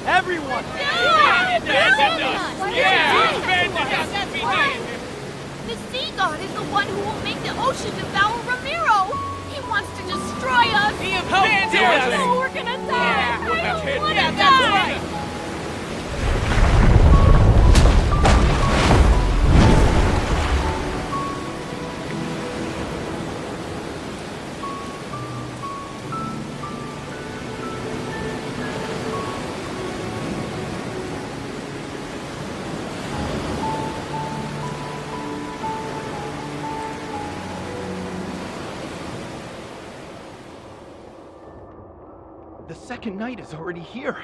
Everyone! The sea god is the one who will make the ocean devour Romirro! He wants to destroy us! He abandoned us! Oh, we're gonna die! I don't wanna die! That's right! The second night is already here.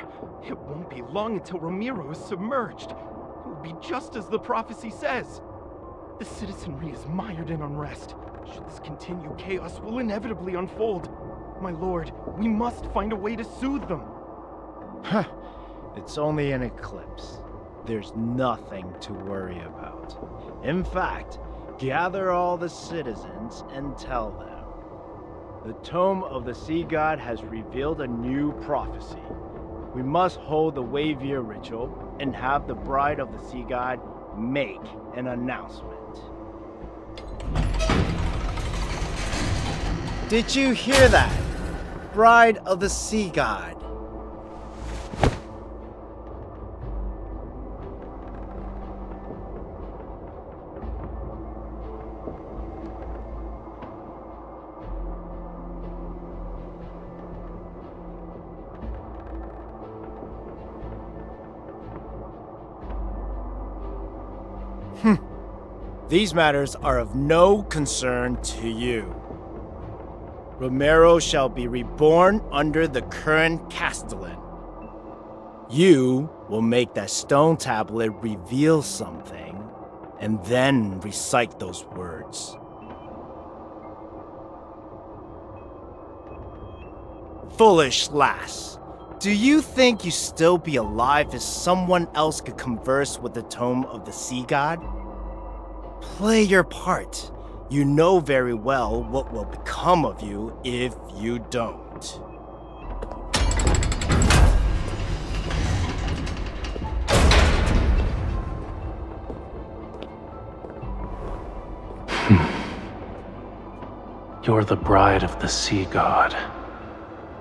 It won't be long until Romirro is submerged. It will be just as the prophecy says. The citizenry is mired in unrest. Should this continue, chaos will inevitably unfold. My lord, we must find a way to soothe them. Huh. It's only an eclipse. There's nothing to worry about. In fact, gather all the citizens and tell them. The Tome of the Sea God has revealed a new prophecy. We must hold the wave year ritual and have the Bride of the Sea God make an announcement. Did you hear that? Bride of the Sea God. These matters are of no concern to you. Romirro shall be reborn under the current Castellan. You will make that stone tablet reveal something, and then recite those words. Foolish lass, do you think you still be alive if someone else could converse with the Tome of the Sea God? Play your part. You know very well what will become of you if you don't. You're the bride of the sea god.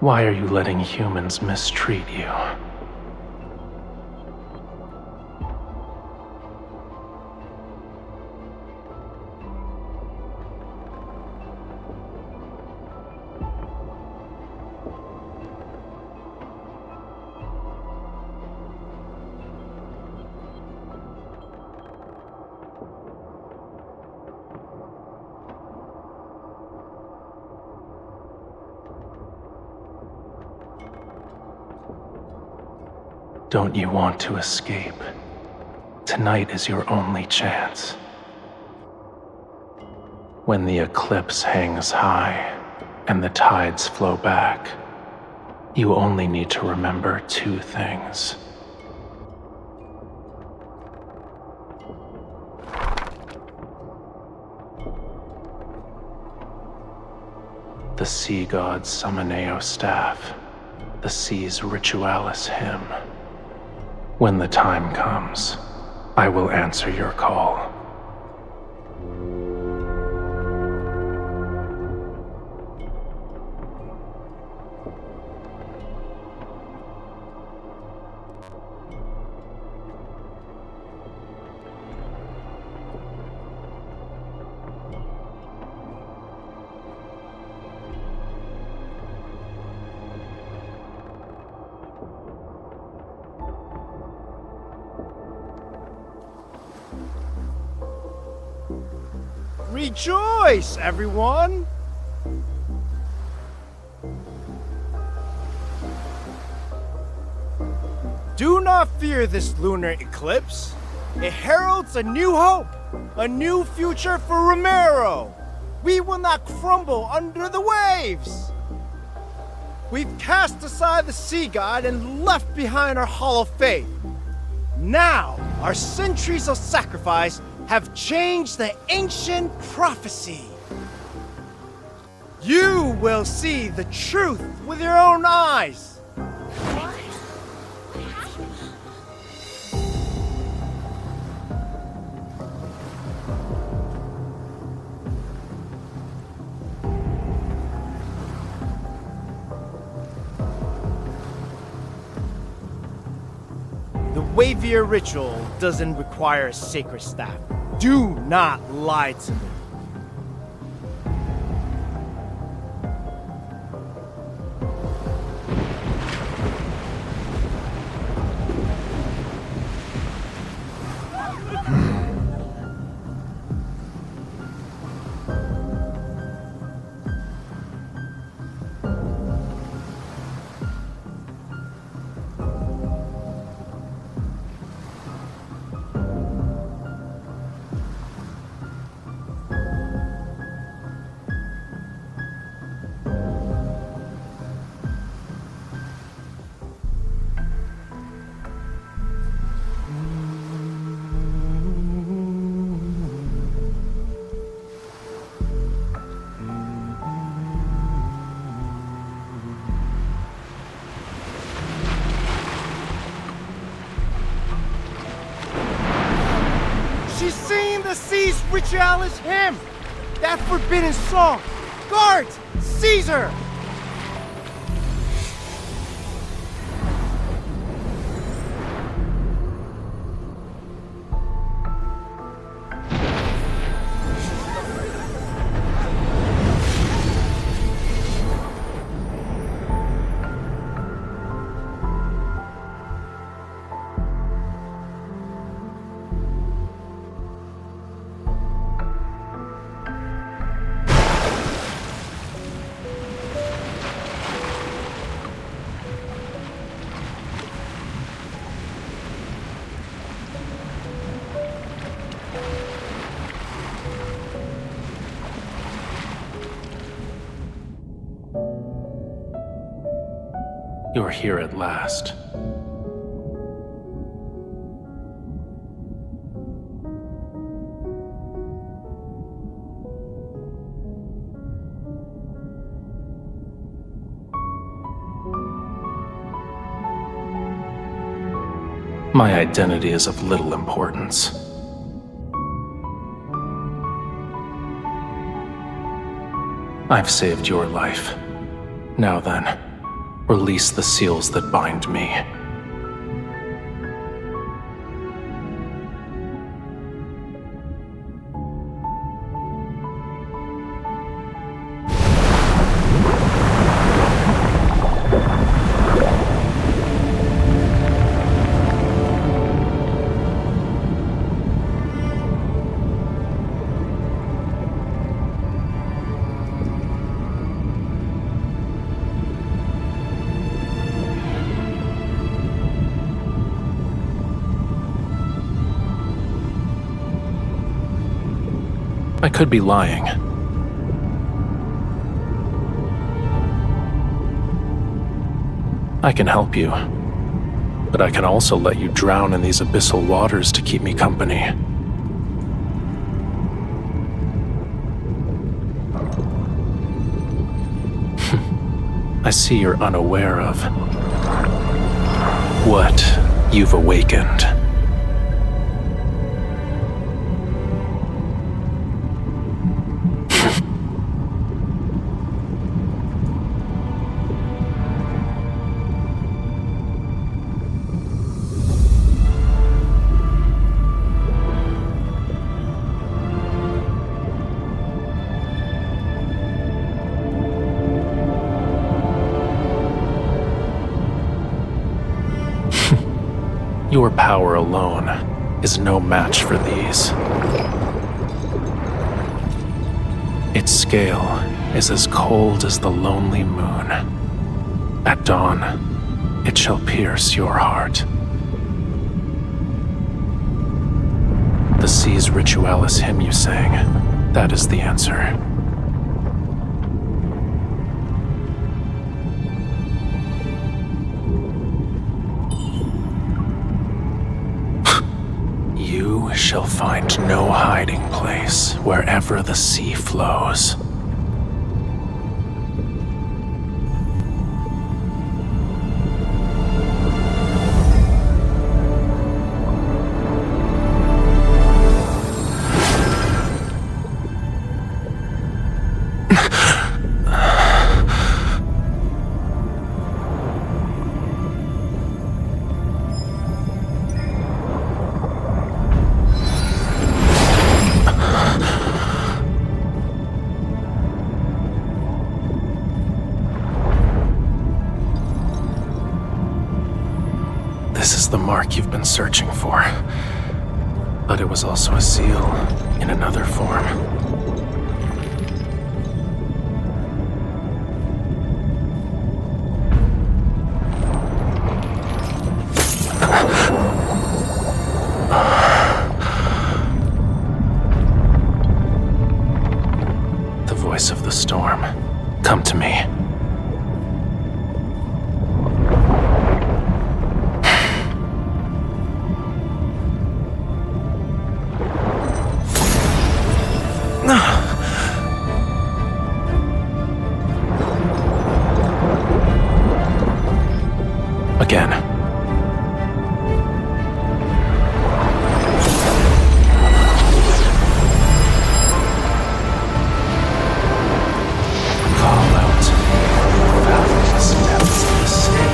Why are you letting humans mistreat you? Don't you want to escape? Tonight is your only chance. When the eclipse hangs high and the tides flow back, you only need to remember two things. The sea god's Summoneo staff, the sea's ritualis hymn. When the time comes, I will answer your call. Rejoice, everyone! Do not fear this lunar eclipse. It heralds a new hope, a new future for Romirro. We will not crumble under the waves. We've cast aside the sea god and left behind our hollow faith. Now, our centuries of sacrifice have changed the ancient prophecy. You will see the truth with your own eyes. What? Wavier ritual doesn't require a sacred staff. Do not lie to me. She's singing the Sea's Ritualis hymn! That forbidden song! Guards! Seize her! You're here at last. My identity is of little importance. I've saved your life. Now then, release the seals that bind me. I could be lying. I can help you, but I can also let you drown in these abyssal waters to keep me company. I see you're unaware of what you've awakened. Your power alone is no match for these. Its scale is as cold as the lonely moon. At dawn, it shall pierce your heart. The Sea's Ritualis hymn you sang, that is the answer. You shall find no hiding place wherever the sea flows. I've been searching for. But it was also a seal in another form. The voice of the storm. Come to me. Again. Call out fathomless depths of the sea.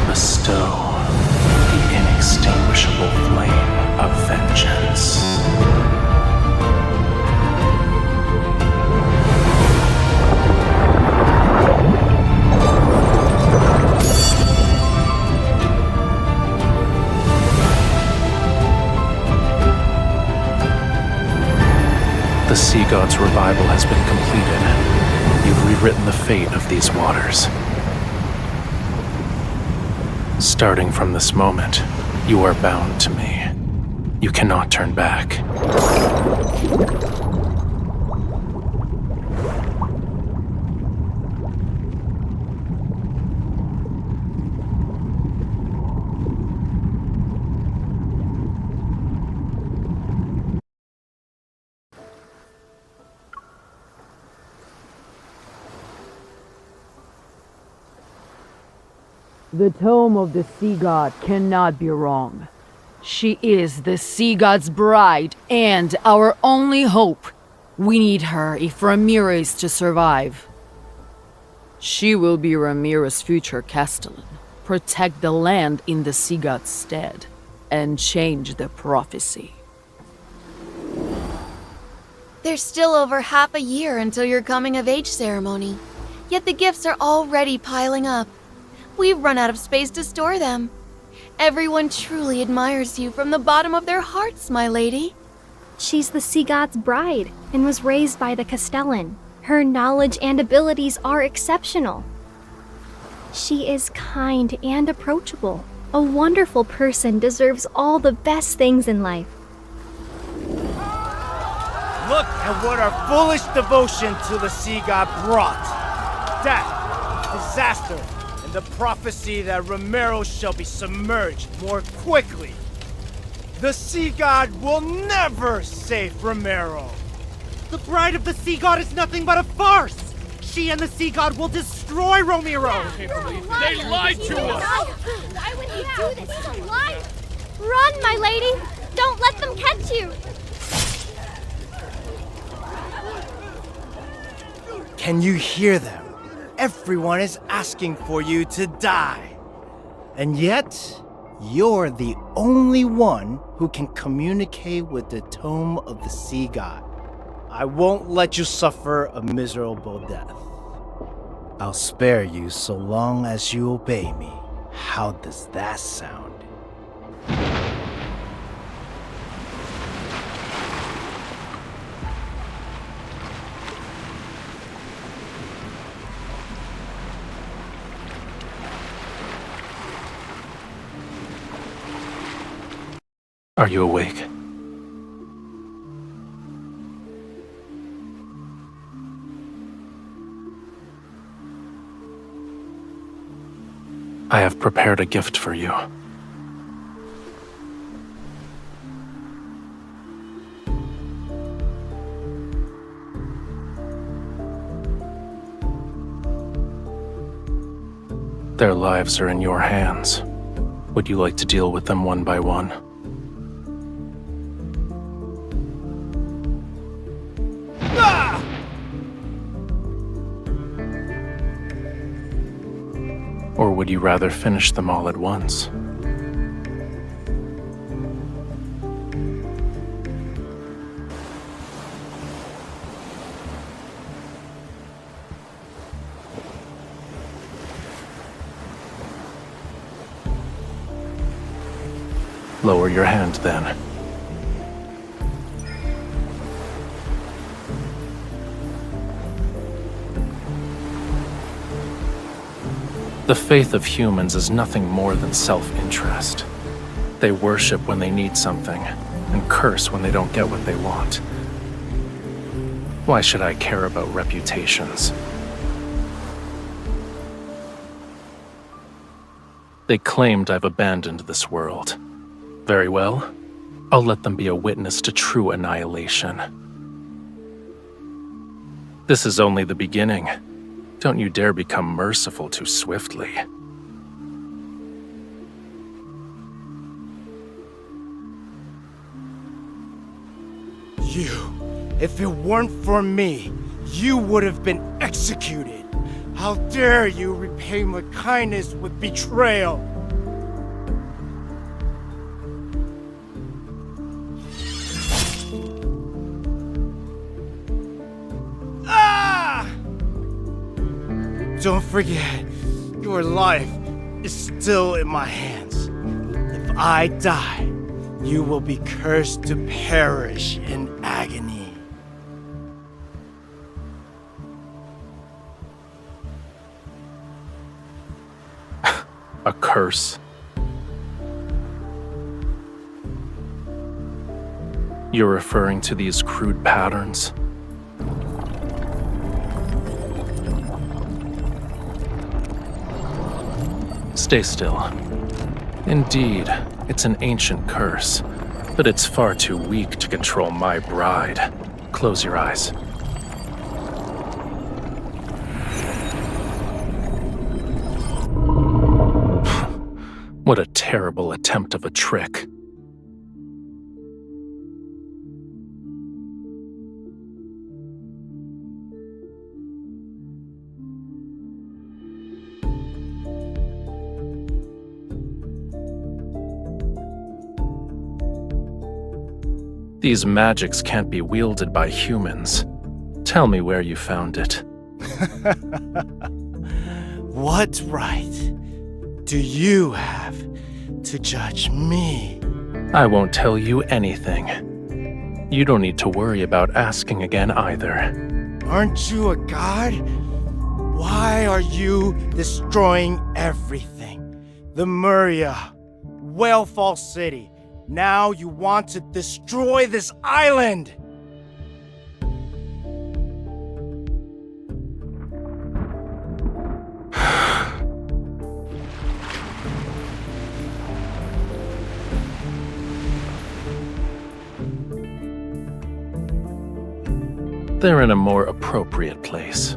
Bestow the inextinguishable flame of vengeance. The sea god's revival has been completed. You've rewritten the fate of these waters. Starting from this moment, you are bound to me. You cannot turn back. The tome of the sea god cannot be wrong. She is the sea god's bride and our only hope. We need her if Romirro is to survive. She will be Romirro's future castellan, protect the land in the sea god's stead, and change the prophecy. There's still over half a year until your coming-of-age ceremony. Yet the gifts are already piling up. We've run out of space to store them. Everyone truly admires you from the bottom of their hearts, my lady. She's the sea god's bride and was raised by the Castellan. Her knowledge and abilities are exceptional. She is kind and approachable. A wonderful person deserves all the best things in life. Look at what our foolish devotion to the sea god brought. Death, disaster, and the prophecy that Romirro shall be submerged more quickly. The sea god will never save Romirro. The bride of the sea god is nothing but a farce! She and the sea god will destroy Romirro! They lied to us! Why would he do this? He's a liar! Run, my lady! Don't let them catch you! Can you hear them? Everyone is asking for you to die. And yet, you're the only one who can communicate with the tome of the sea god. I won't let you suffer a miserable death. I'll spare you so long as you obey me. How does that sound? Are you awake? I have prepared a gift for you. Their lives are in your hands. Would you like to deal with them one by one? Or would you rather finish them all at once? Lower your hand, then. The faith of humans is nothing more than self-interest. They worship when they need something, and curse when they don't get what they want. Why should I care about reputations? They claimed I've abandoned this world. Very well. I'll let them be a witness to true annihilation. This is only the beginning. Don't you dare become merciful too swiftly. You, if it weren't for me, you would have been executed. How dare you repay my kindness with betrayal? Ah! Don't forget, your life is still in my hands. If I die, you will be cursed to perish in agony. A curse? You're referring to these crude patterns? Stay still. Indeed, it's an ancient curse, but it's far too weak to control my bride. Close your eyes. What a terrible attempt of a trick. These magics can't be wielded by humans. Tell me where you found it. What right do you have to judge me? I won't tell you anything. You don't need to worry about asking again either. Aren't you a god? Why are you destroying everything? The Muria, Whalefall City. Now you want to destroy this island! They're in a more appropriate place.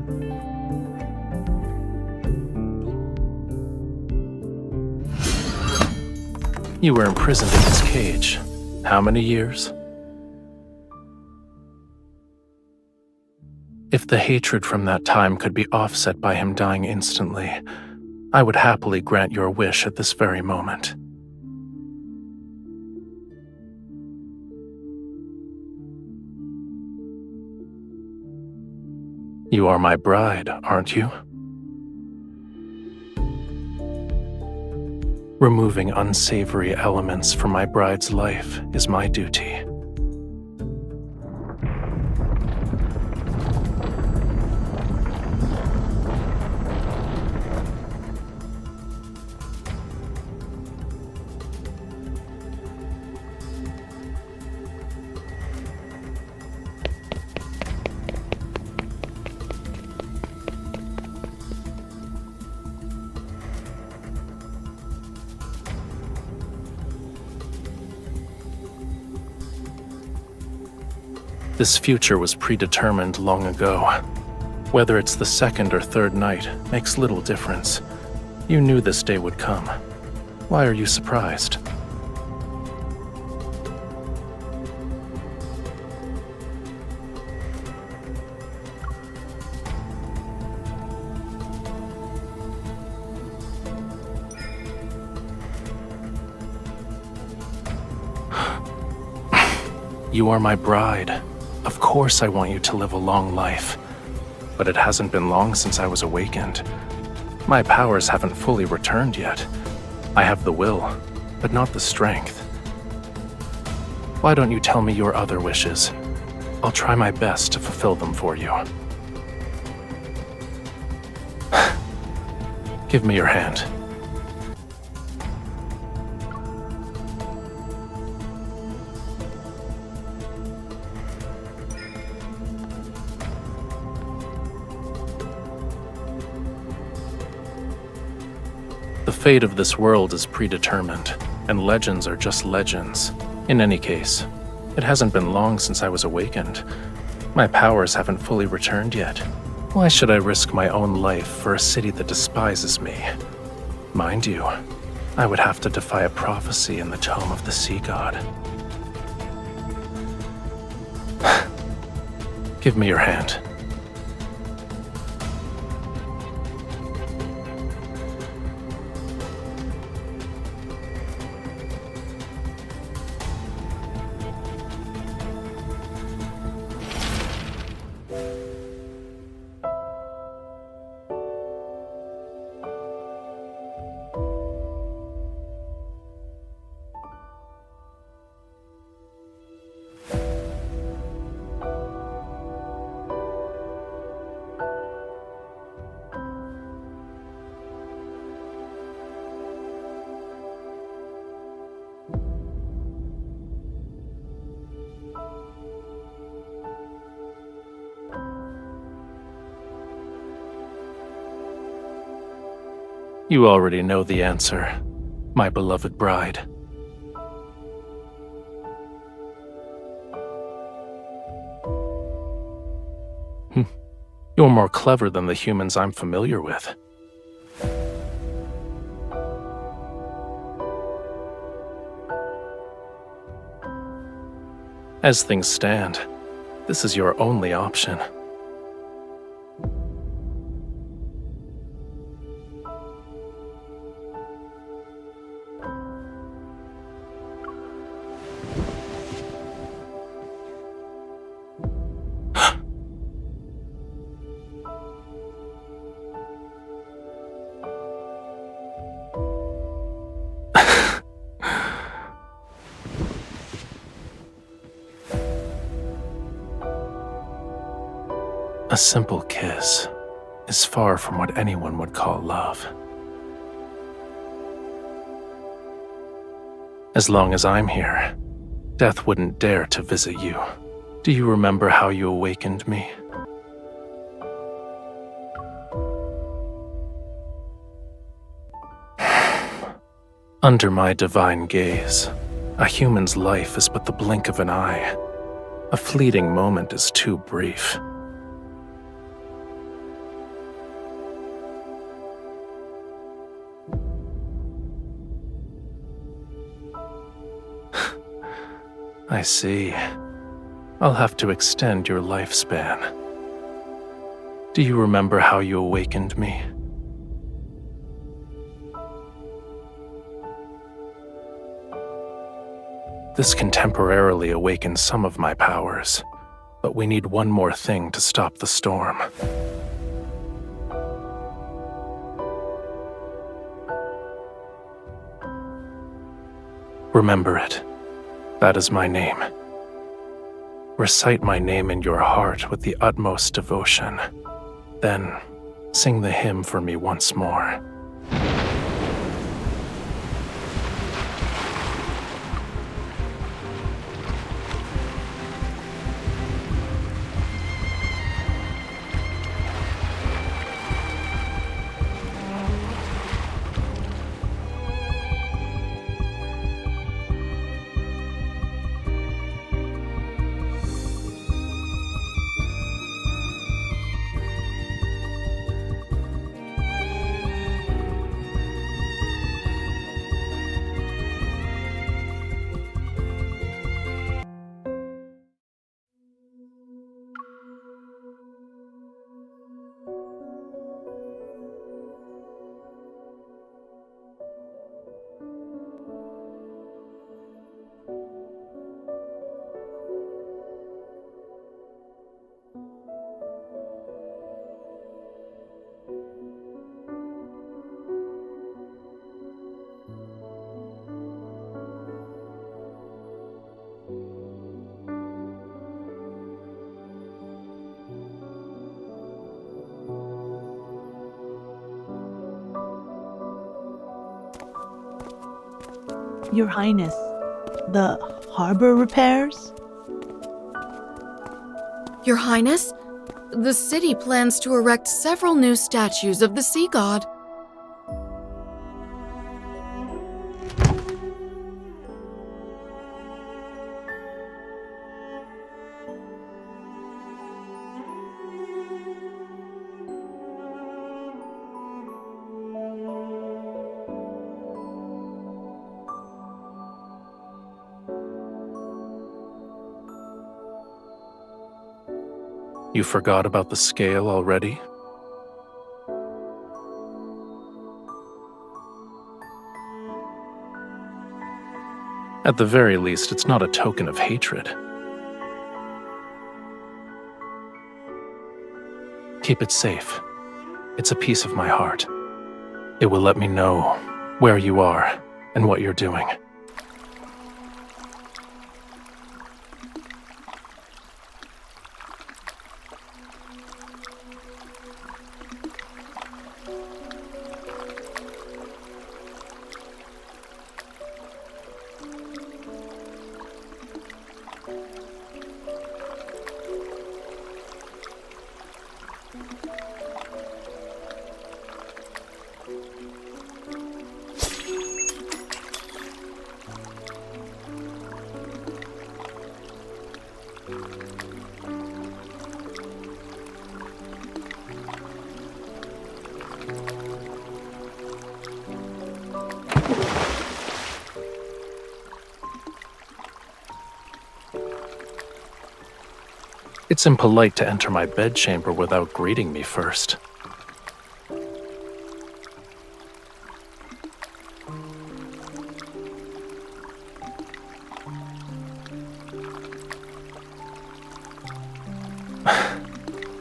You were imprisoned in his cage. How many years? If the hatred from that time could be offset by him dying instantly, I would happily grant your wish at this very moment. You are my bride, aren't you? Removing unsavory elements from my bride's life is my duty. This future was predetermined long ago. Whether it's the second or third night makes little difference. You knew this day would come. Why are you surprised? You are my bride. Of course I want you to live a long life. But it hasn't been long since I was awakened. My powers haven't fully returned yet. I have the will, but not the strength. Why don't you tell me your other wishes? I'll try my best to fulfill them for you. Give me your hand. The fate of this world is predetermined, and legends are just legends. In any case, it hasn't been long since I was awakened. My powers haven't fully returned yet. Why should I risk my own life for a city that despises me? Mind you, I would have to defy a prophecy in the tome of the sea god. Give me your hand. You already know the answer, my beloved bride. You're more clever than the humans I'm familiar with. As things stand, this is your only option. A simple kiss is far from what anyone would call love. As long as I'm here, death wouldn't dare to visit you. Do you remember how you awakened me? Under my divine gaze, a human's life is but the blink of an eye. A fleeting moment is too brief. I see. I'll have to extend your lifespan. Do you remember how you awakened me? This can temporarily awaken some of my powers, but we need one more thing to stop the storm. Remember it. That is my name. Recite my name in your heart with the utmost devotion. Then, sing the hymn for me once more. Your Highness, the harbor repairs? Your Highness, the city plans to erect several new statues of the sea god. You forgot about the scale already? At the very least, it's not a token of hatred. Keep it safe. It's a piece of my heart. It will let me know where you are and what you're doing. It's impolite to enter my bedchamber without greeting me first.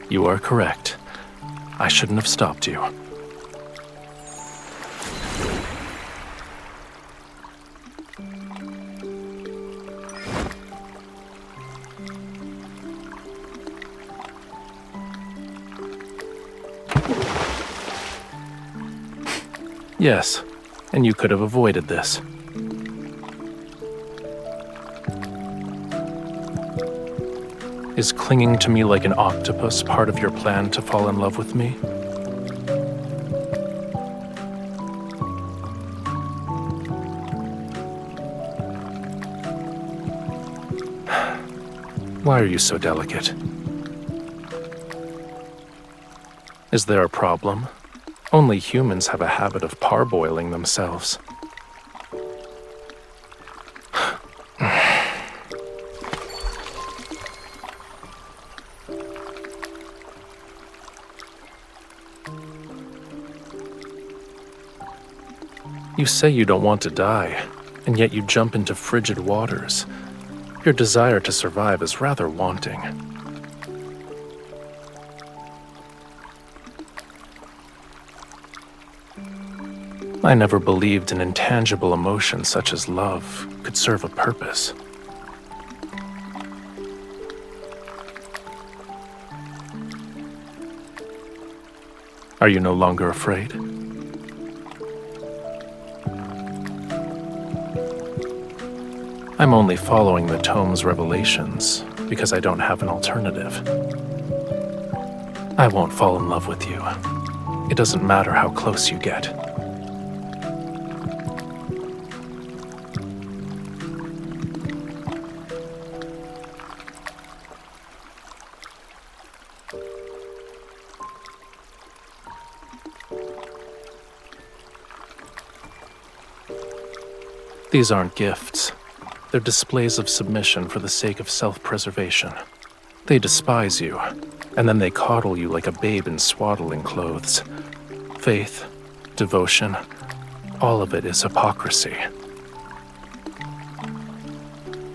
You are correct. I shouldn't have stopped you. Yes, and you could have avoided this. Is clinging to me like an octopus part of your plan to fall in love with me? Why are you so delicate? Is there a problem? Only humans have a habit of parboiling themselves. You say you don't want to die, and yet you jump into frigid waters. Your desire to survive is rather wanting. I never believed an intangible emotion such as love could serve a purpose. Are you no longer afraid? I'm only following the tome's revelations because I don't have an alternative. I won't fall in love with you. It doesn't matter how close you get. These aren't gifts. They're displays of submission for the sake of self-preservation. They despise you, and then they coddle you like a babe in swaddling clothes. Faith, devotion, all of it is hypocrisy.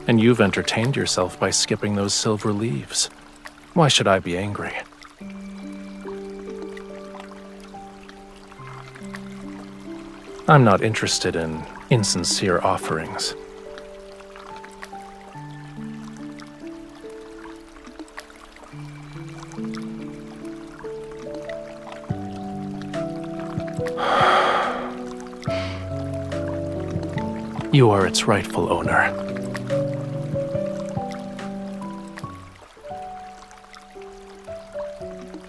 And you've entertained yourself by skipping those silver leaves. Why should I be angry? I'm not interested in insincere offerings. You are its rightful owner.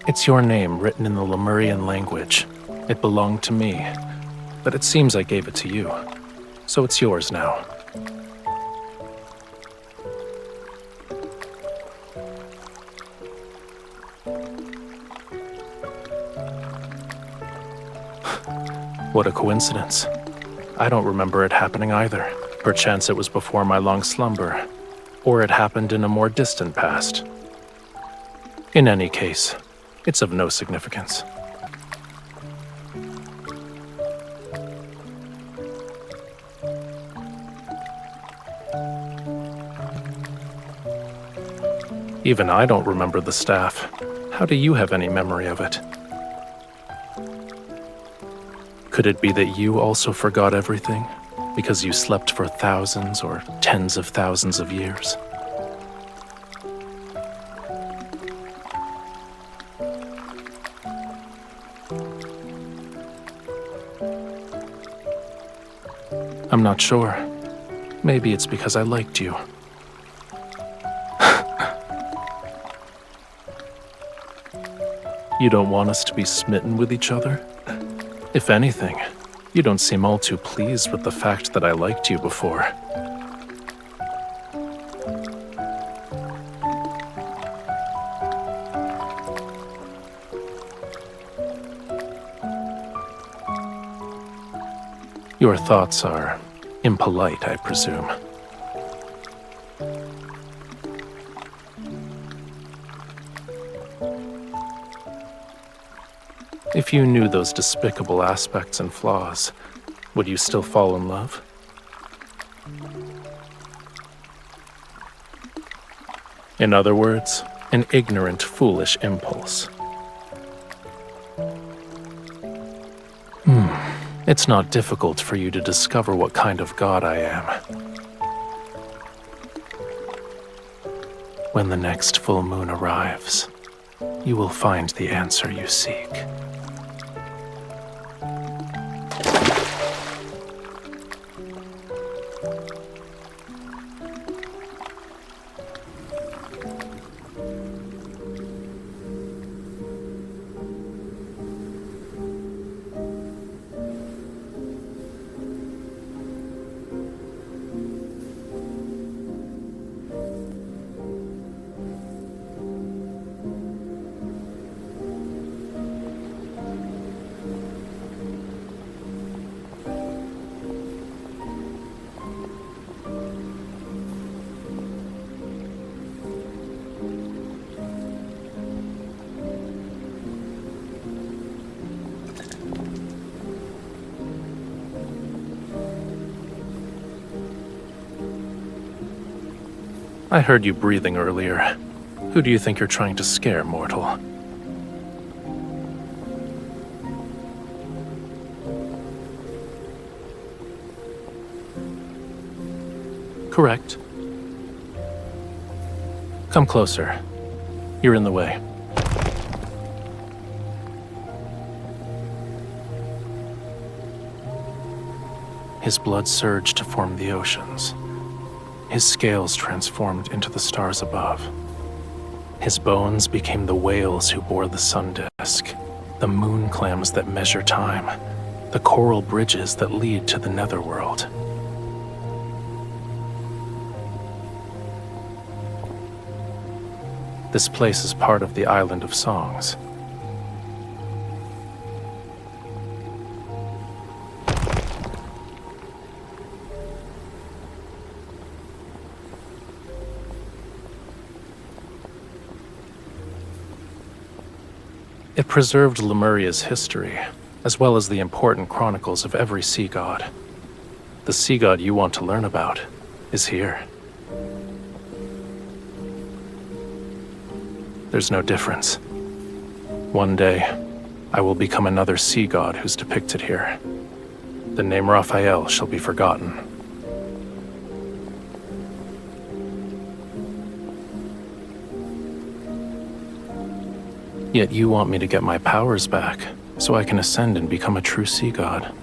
It's your name written in the Lemurian language. It belonged to me, but it seems I gave it to you. So it's yours now. What a coincidence. I don't remember it happening either. Perchance it was before my long slumber, or it happened in a more distant past. In any case, it's of no significance. Even I don't remember the staff. How do you have any memory of it? Could it be that you also forgot everything because you slept for thousands or tens of thousands of years? I'm not sure. Maybe it's because I liked you. You don't want us to be smitten with each other? If anything, you don't seem all too pleased with the fact that I liked you before. Your thoughts are impolite, I presume. If you knew those despicable aspects and flaws, would you still fall in love? In other words, an ignorant, foolish impulse. It's not difficult for you to discover what kind of god I am. When the next full moon arrives, you will find the answer you seek. I heard you breathing earlier. Who do you think you're trying to scare, mortal? Correct. Come closer. You're in the way. His blood surged to form the oceans. His scales transformed into the stars above. His bones became the whales who bore the sun disk, the moon clams that measure time, the coral bridges that lead to the netherworld. This place is part of the Island of Songs. It preserved Lemuria's history, as well as the important chronicles of every sea god. The sea god you want to learn about is here. There's no difference. One day, I will become another sea god who's depicted here. The name Rafayel shall be forgotten. Yet you want me to get my powers back, so I can ascend and become a true sea god.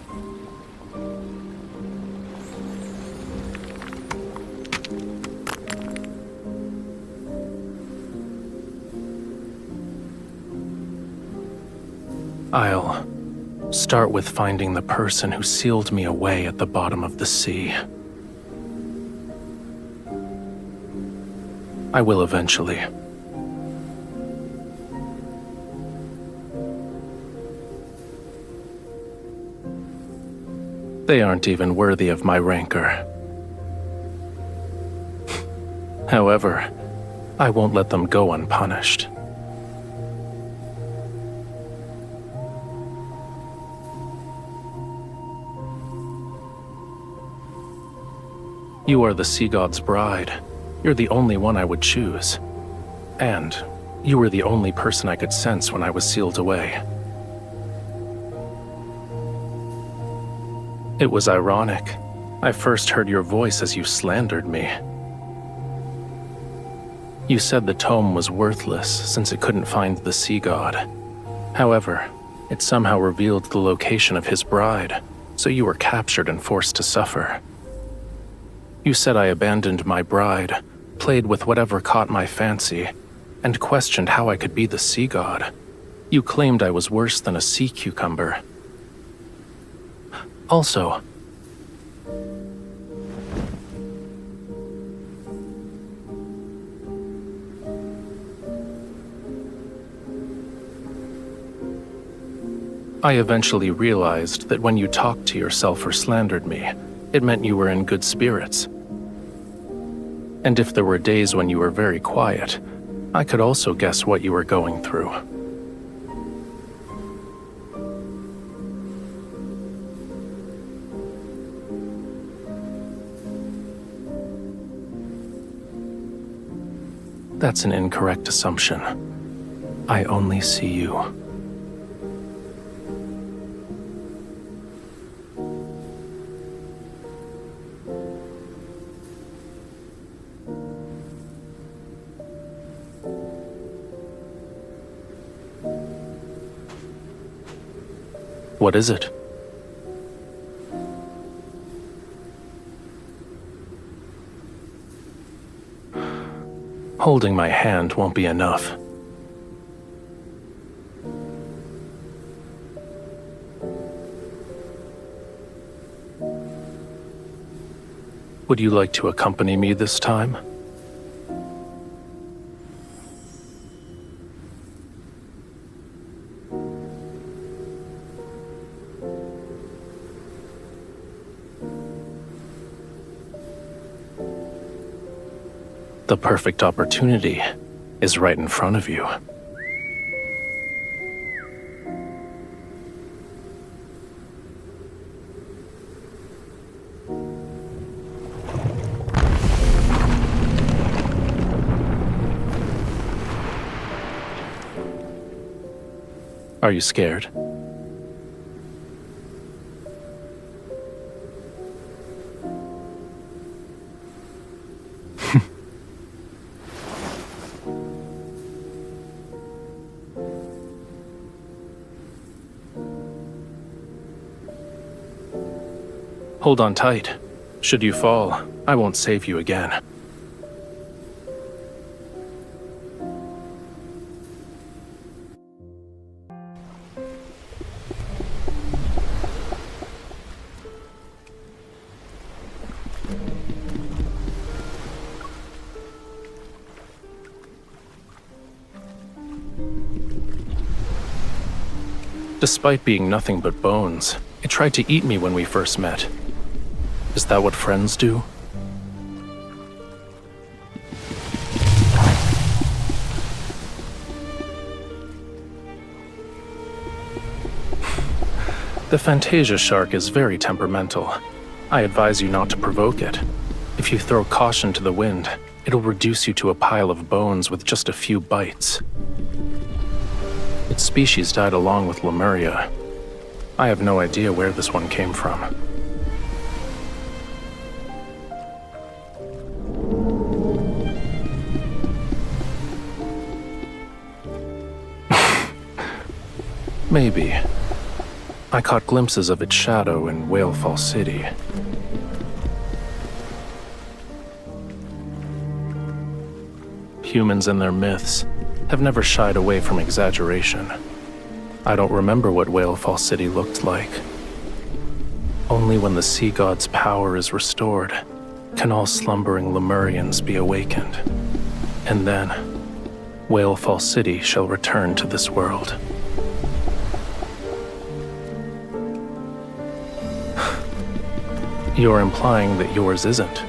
I'll start with finding the person who sealed me away at the bottom of the sea. I will eventually. They aren't even worthy of my rancor. However, I won't let them go unpunished. You are the sea god's bride. You're the only one I would choose. And you were the only person I could sense when I was sealed away. It was ironic. I first heard your voice as you slandered me. You said the tome was worthless since it couldn't find the sea god. However, it somehow revealed the location of his bride, so you were captured and forced to suffer. You said I abandoned my bride, played with whatever caught my fancy, and questioned how I could be the sea god. You claimed I was worse than a sea cucumber. Also, I eventually realized that when you talked to yourself or slandered me, it meant you were in good spirits. And if there were days when you were very quiet, I could also guess what you were going through. That's an incorrect assumption. I only see you. What is it? Holding my hand won't be enough. Would you like to accompany me this time? The perfect opportunity is right in front of you. Are you scared? Hold on tight. Should you fall, I won't save you again. Despite being nothing but bones, it tried to eat me when we first met. Is that what friends do? The Fantasia shark is very temperamental. I advise you not to provoke it. If you throw caution to the wind, it'll reduce you to a pile of bones with just a few bites. Its species died along with Lemuria. I have no idea where this one came from. Maybe. I caught glimpses of its shadow in Whalefall City. Humans and their myths have never shied away from exaggeration. I don't remember what Whalefall City looked like. Only when the sea god's power is restored can all slumbering Lemurians be awakened. And then, Whalefall City shall return to this world. You're implying that yours isn't.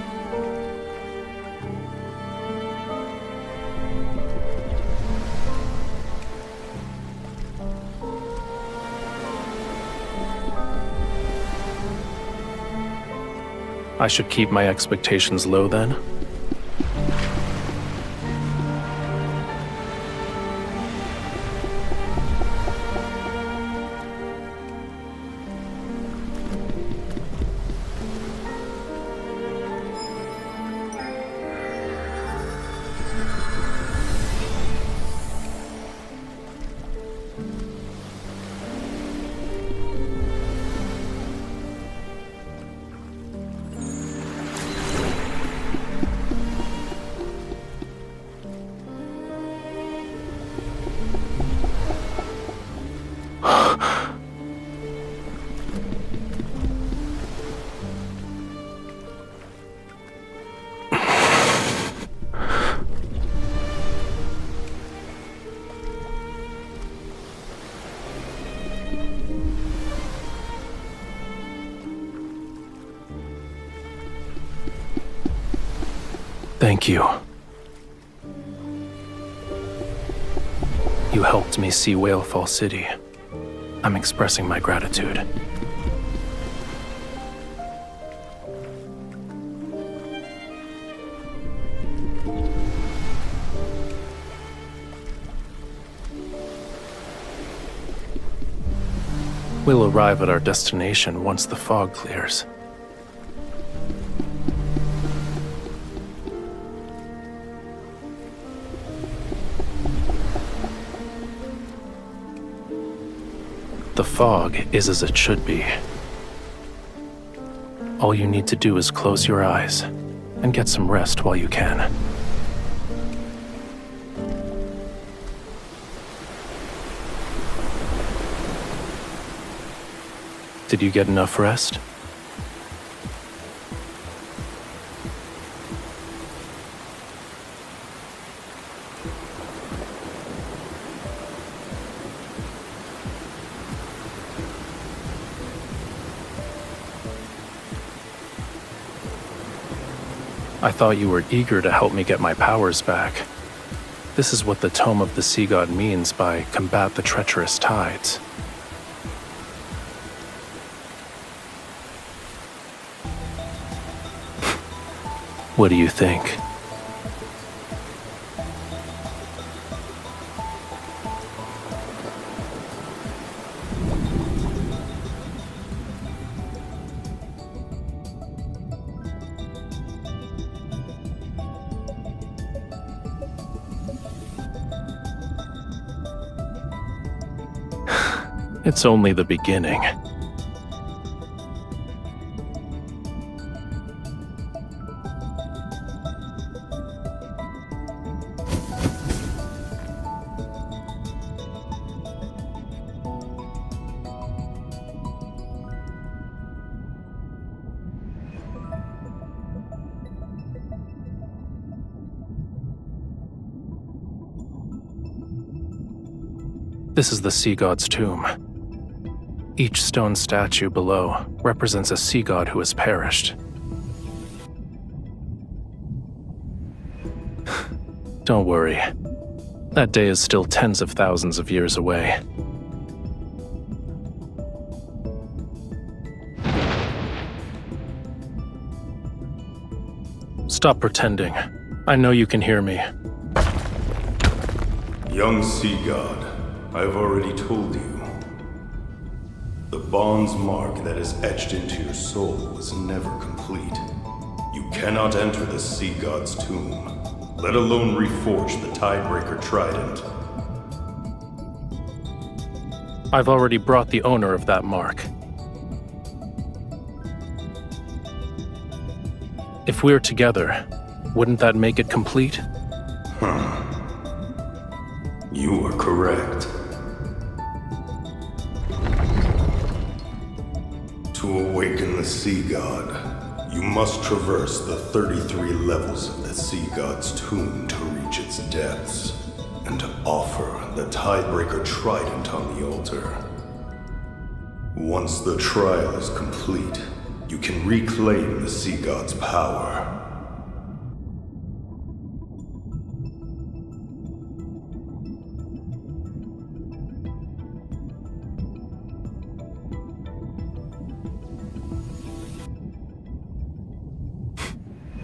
I should keep my expectations low then? Thank you. You helped me see Whalefall City. I'm expressing my gratitude. We'll arrive at our destination once the fog clears. The fog is as it should be. All you need to do is close your eyes and get some rest while you can. Did you get enough rest? I thought you were eager to help me get my powers back. This is what the Tome of the Sea God means by combat the treacherous tides. What do you think? It's only the beginning. This is the Sea God's tomb. Each stone statue below represents a sea god who has perished. Don't worry. That day is still tens of thousands of years away. Stop pretending. I know you can hear me. Young sea god, I've already told you. The bond's mark that is etched into your soul is never complete. You cannot enter the sea god's tomb, let alone reforge the Tidebreaker Trident. I've already brought the owner of that mark. If we're together, wouldn't that make it complete? You are correct. To awaken the Sea God, you must traverse the 33 levels of the Sea God's tomb to reach its depths, and to offer the Tiebreaker Trident on the altar. Once the trial is complete, you can reclaim the Sea God's power.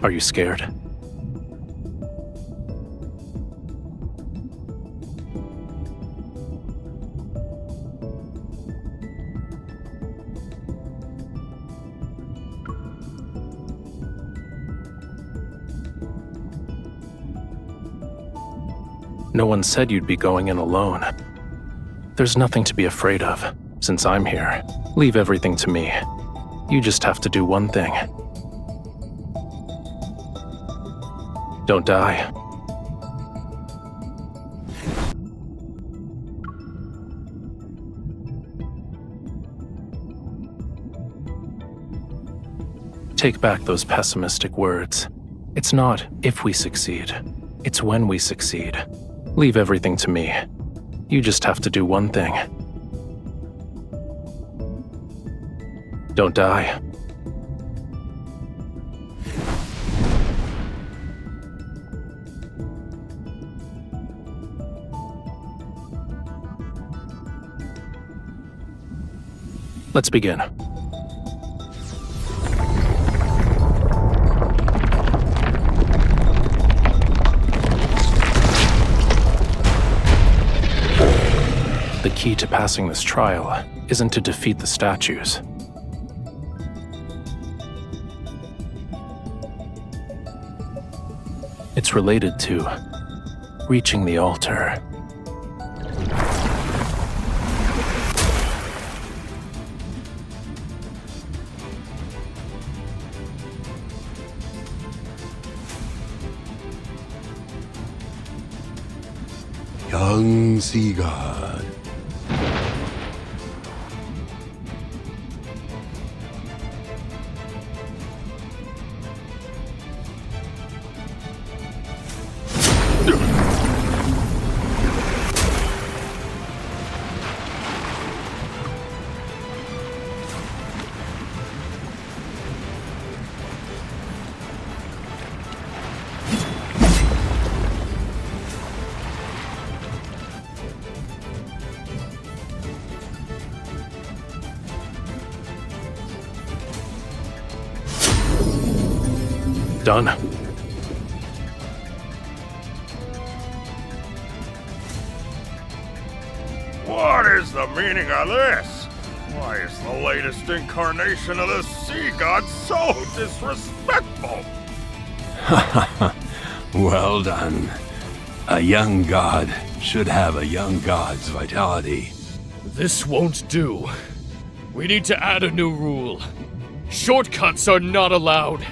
Are you scared? No one said you'd be going in alone. There's nothing to be afraid of. Since I'm here, leave everything to me. You just have to do one thing. Don't die. Take back those pessimistic words. It's not if we succeed. It's when we succeed. Leave everything to me. You just have to do one thing. Don't die. Let's begin. The key to passing this trial isn't to defeat the statues. It's related to reaching the altar. Young Sea God. Done. What is the meaning of this? Why is the latest incarnation of the Sea God so disrespectful? Well done. A young god should have a young god's vitality. This won't do. We need to add a new rule. Shortcuts are not allowed.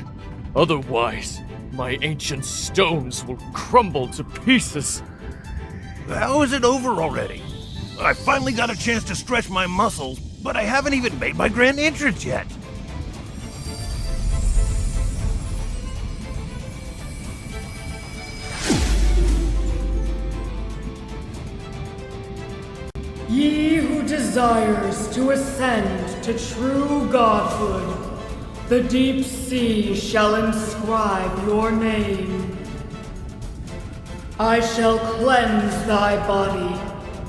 Otherwise, my ancient stones will crumble to pieces. How is it over already? I finally got a chance to stretch my muscles, but I haven't even made my grand entrance yet. Ye who desires to ascend to true godhood, the deep sea shall inscribe your name. I shall cleanse thy body,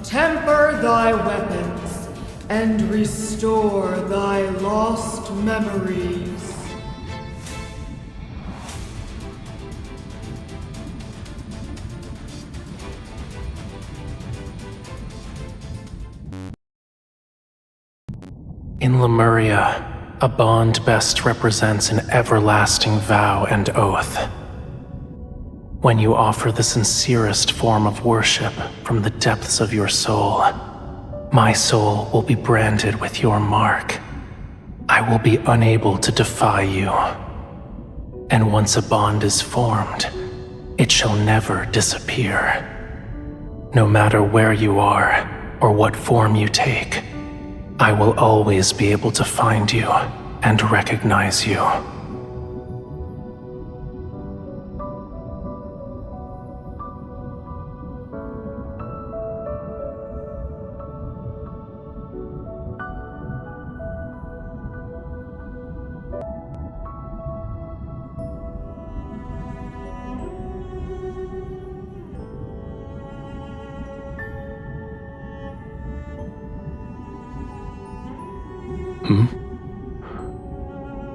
temper thy weapons, and restore thy lost memories. In Lemuria, a bond best represents an everlasting vow and oath. When you offer the sincerest form of worship from the depths of your soul, my soul will be branded with your mark. I will be unable to defy you. And once a bond is formed, it shall never disappear. No matter where you are or what form you take, I will always be able to find you and recognize you.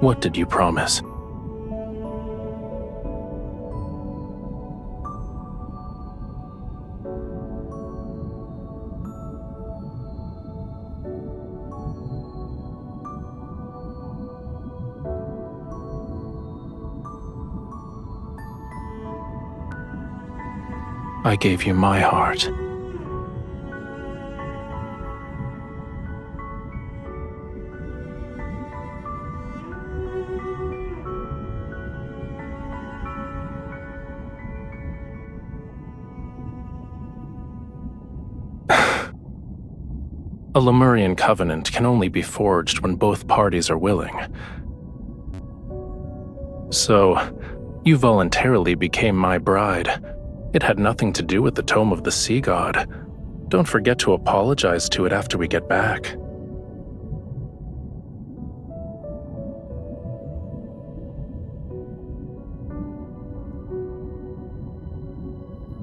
What did you promise? I gave you my heart. A Lemurian covenant can only be forged when both parties are willing. So, you voluntarily became my bride. It had nothing to do with the Tome of the Sea God. Don't forget to apologize to it after we get back.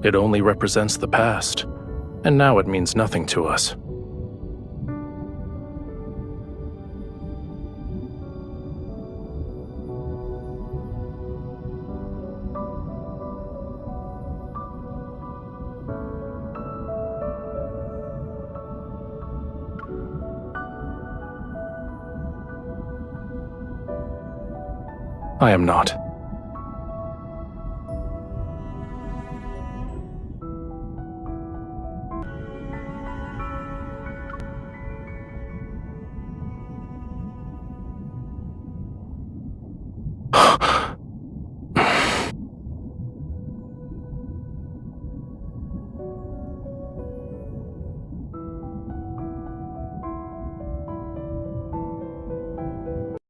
It only represents the past, and now it means nothing to us. I am not.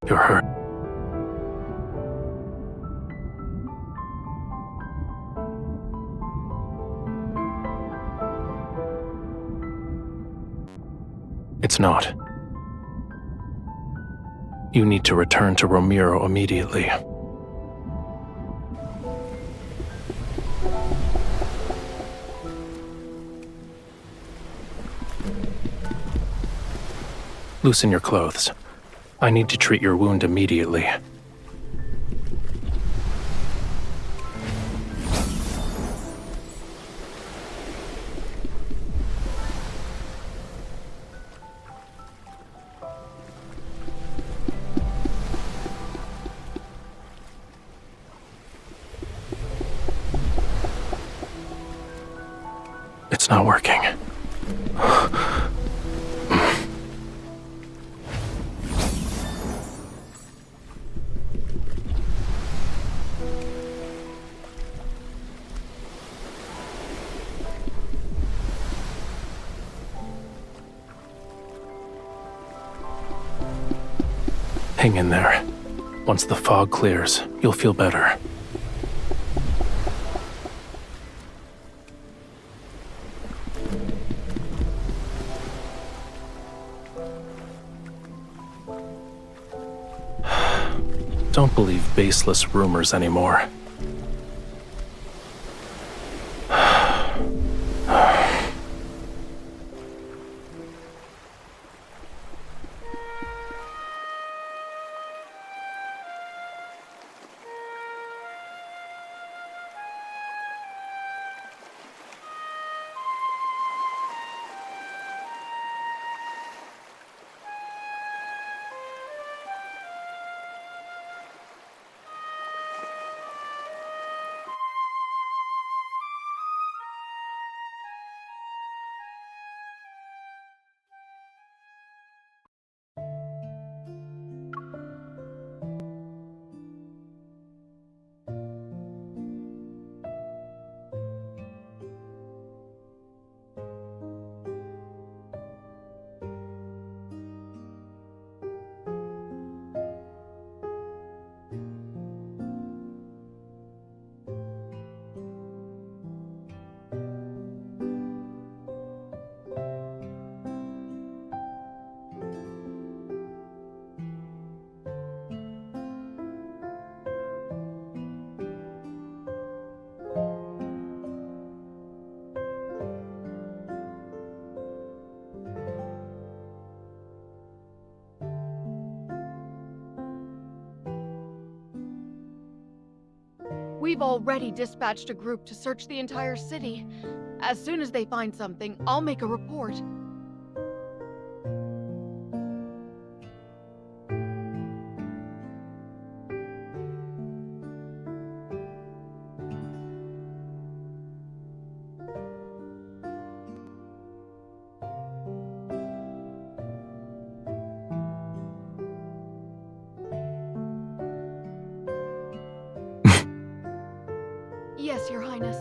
You're hurt. It's not. You need to return to Romirro immediately. Loosen your clothes. I need to treat your wound immediately. It's not working. Hang in there. Once the fog clears, you'll feel better. Don't believe baseless rumors anymore. We've already dispatched a group to search the entire city. As soon as they find something, I'll make a report. Yes, Your Highness.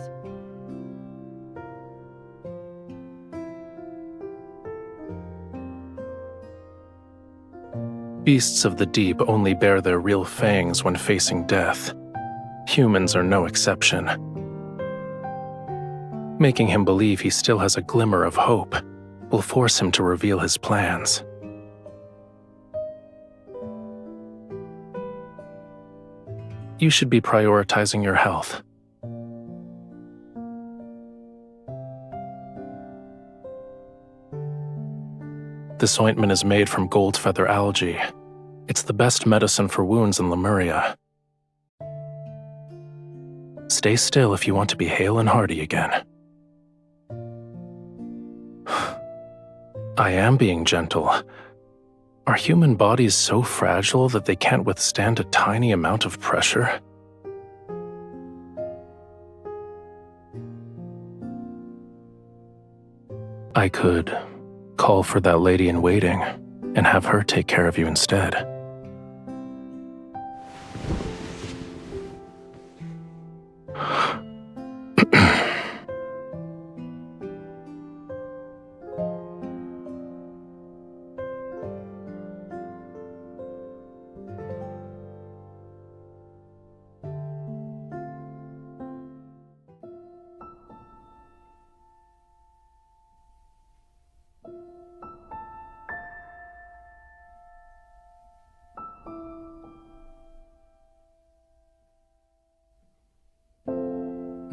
Beasts of the deep only bare their real fangs when facing death. Humans are no exception. Making him believe he still has a glimmer of hope will force him to reveal his plans. You should be prioritizing your health. This ointment is made from gold feather algae. It's the best medicine for wounds in Lemuria. Stay still if you want to be hale and hearty again. I am being gentle. Are human bodies so fragile that they can't withstand a tiny amount of pressure? I could call for that lady in waiting and have her take care of you instead.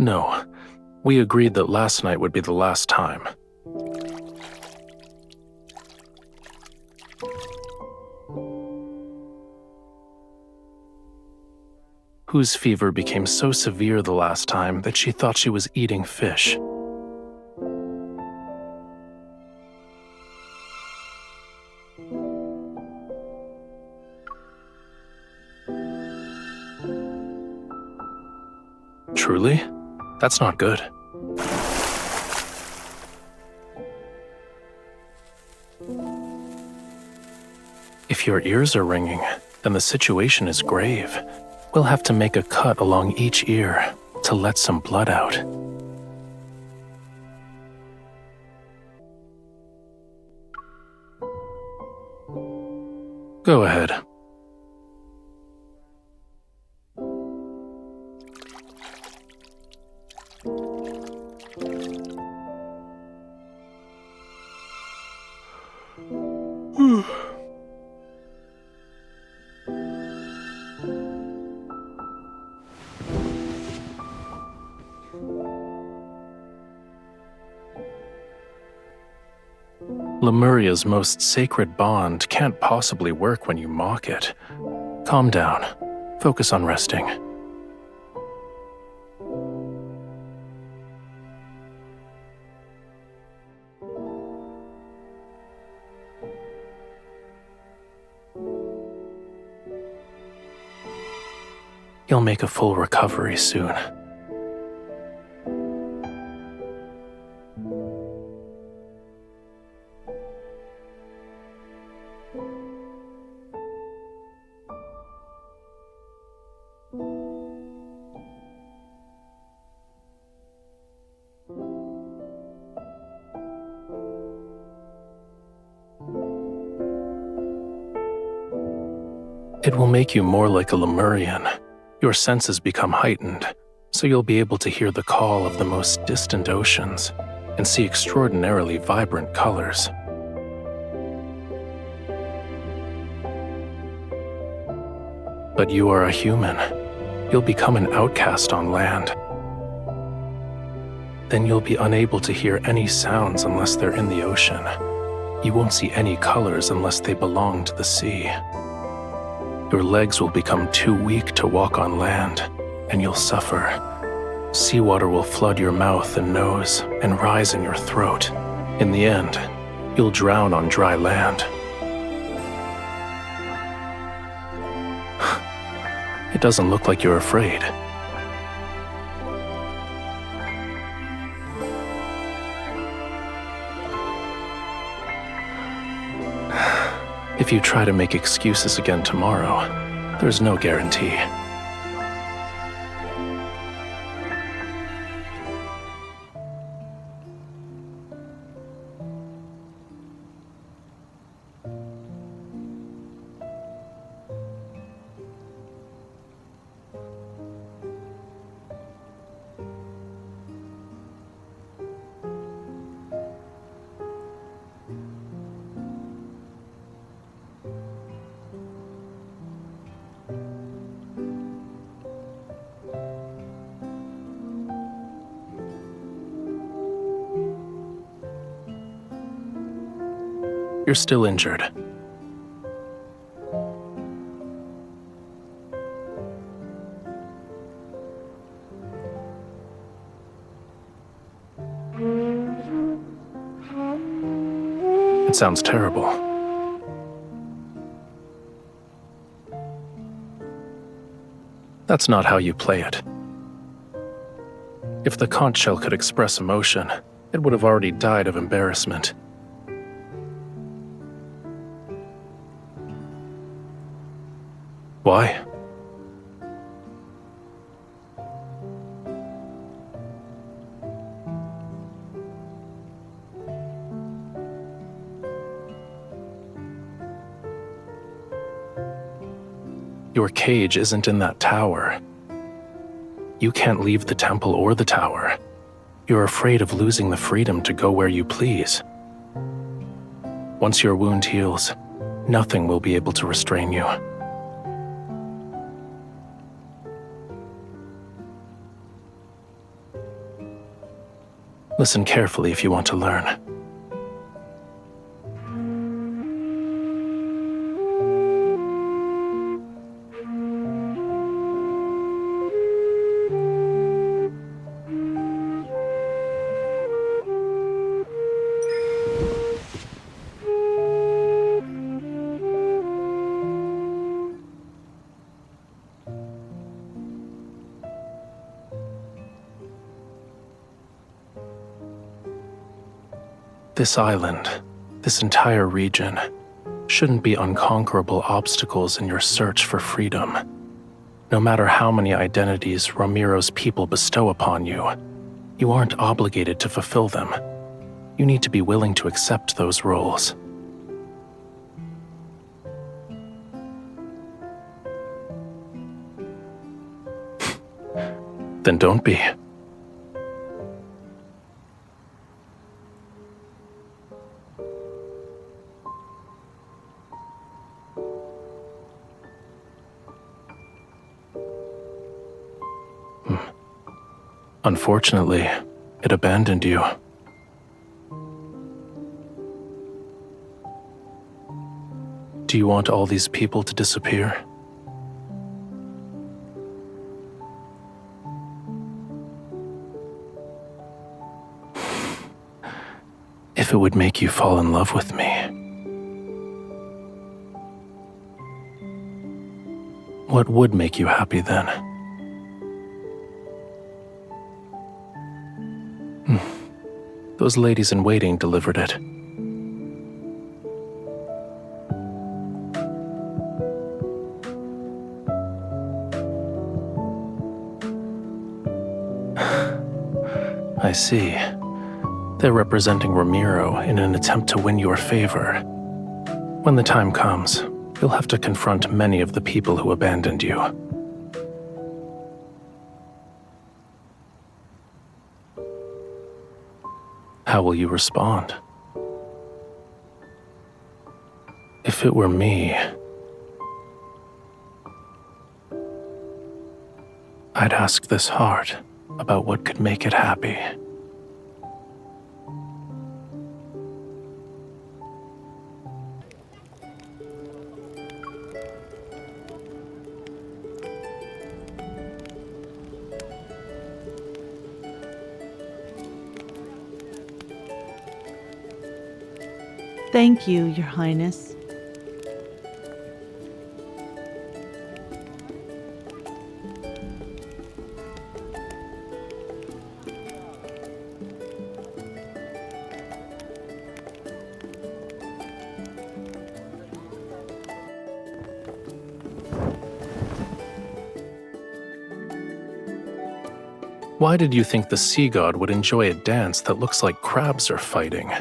No, we agreed that last night would be the last time. Whose fever became so severe the last time that she thought she was eating fish. Truly? That's not good. If your ears are ringing, then the situation is grave. We'll have to make a cut along each ear to let some blood out. Go ahead. Lemuria's most sacred bond can't possibly work when you mock it. Calm down. Focus on resting. You'll make a full recovery soon. It will make you more like a Lemurian. Your senses become heightened, so you'll be able to hear the call of the most distant oceans and see extraordinarily vibrant colors. But you are a human. You'll become an outcast on land. Then you'll be unable to hear any sounds unless they're in the ocean. You won't see any colors unless they belong to the sea. Your legs will become too weak to walk on land, and you'll suffer. Seawater will flood your mouth and nose and rise in your throat. In the end, you'll drown on dry land. It doesn't look like you're afraid. If you try to make excuses again tomorrow, there's no guarantee. You're still injured. It sounds terrible. That's not how you play it. If the conch shell could express emotion, it would have already died of embarrassment. Why? Your cage isn't in that tower. You can't leave the temple or the tower. You're afraid of losing the freedom to go where you please. Once your wound heals, nothing will be able to restrain you. Listen carefully if you want to learn. This island, this entire region, shouldn't be unconquerable obstacles in your search for freedom. No matter how many identities Romirro's people bestow upon you, you aren't obligated to fulfill them. You need to be willing to accept those roles. Then don't be. Unfortunately, it abandoned you. Do you want all these people to disappear? If it would make you fall in love with me, what would make you happy then? Those ladies in waiting delivered it. I see. They're representing Romirro in an attempt to win your favor. When the time comes, you'll have to confront many of the people who abandoned you. How will you respond? If it were me, I'd ask this heart about what could make it happy. Thank you, Your Highness. Why did you think the sea god would enjoy a dance that looks like crabs are fighting?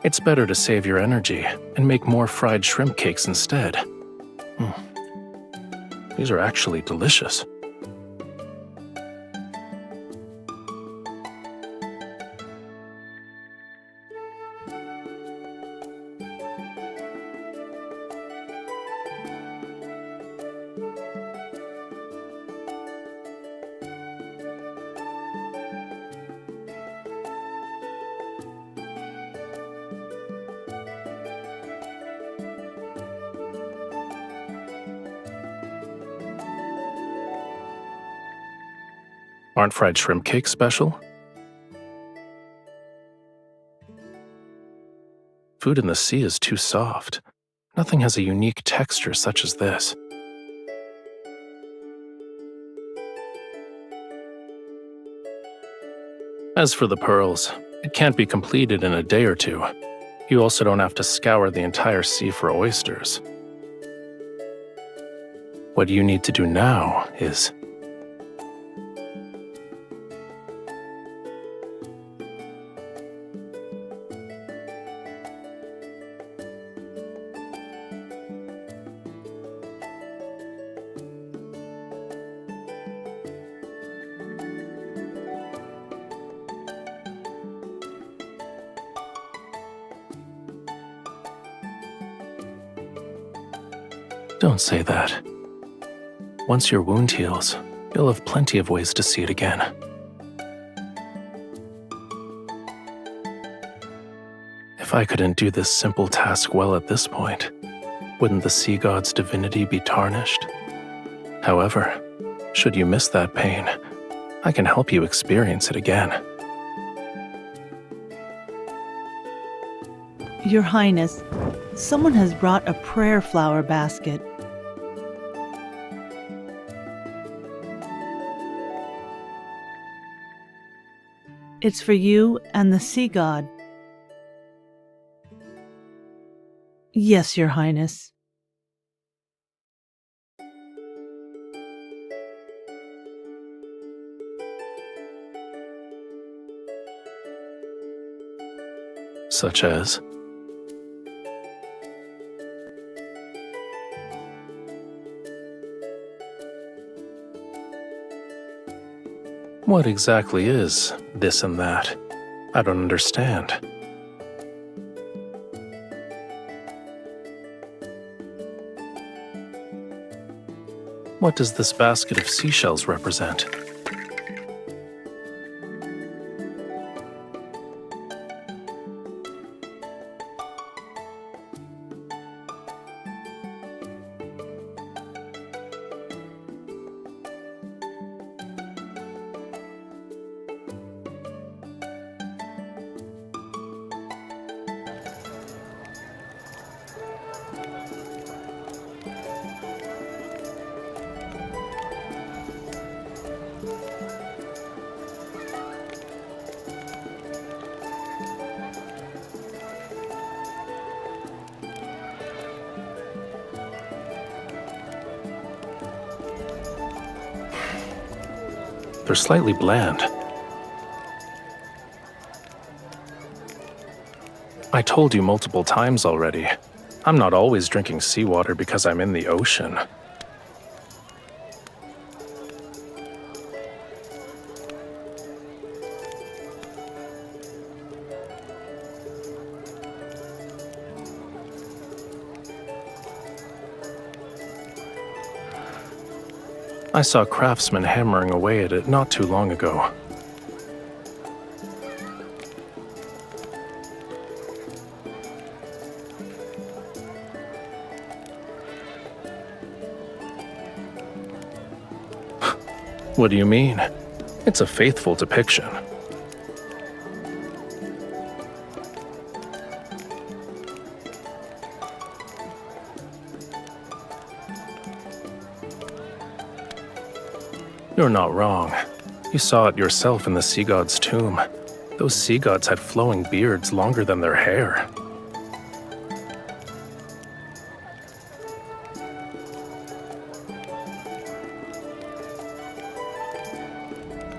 It's better to save your energy and make more fried shrimp cakes instead. These are actually delicious. Aren't fried shrimp cakes special? Food in the sea is too soft. Nothing has a unique texture such as this. As for the pearls, it can't be completed in a day or two. You also don't have to scour the entire sea for oysters. What you need to do now is... Don't say that. Once your wound heals, you'll have plenty of ways to see it again. If I couldn't do this simple task well at this point, wouldn't the sea god's divinity be tarnished? However, should you miss that pain, I can help you experience it again. Your Highness, someone has brought a prayer flower basket. It's for you and the sea god. Yes, Your Highness. Such as? What exactly is this and that? I don't understand. What does this basket of seashells represent? They're slightly bland. I told you multiple times already. I'm not always drinking seawater because I'm in the ocean. I saw craftsmen hammering away at it not too long ago. What do you mean? It's a faithful depiction. You're not wrong. You saw it yourself in the sea god's tomb. Those sea gods had flowing beards longer than their hair.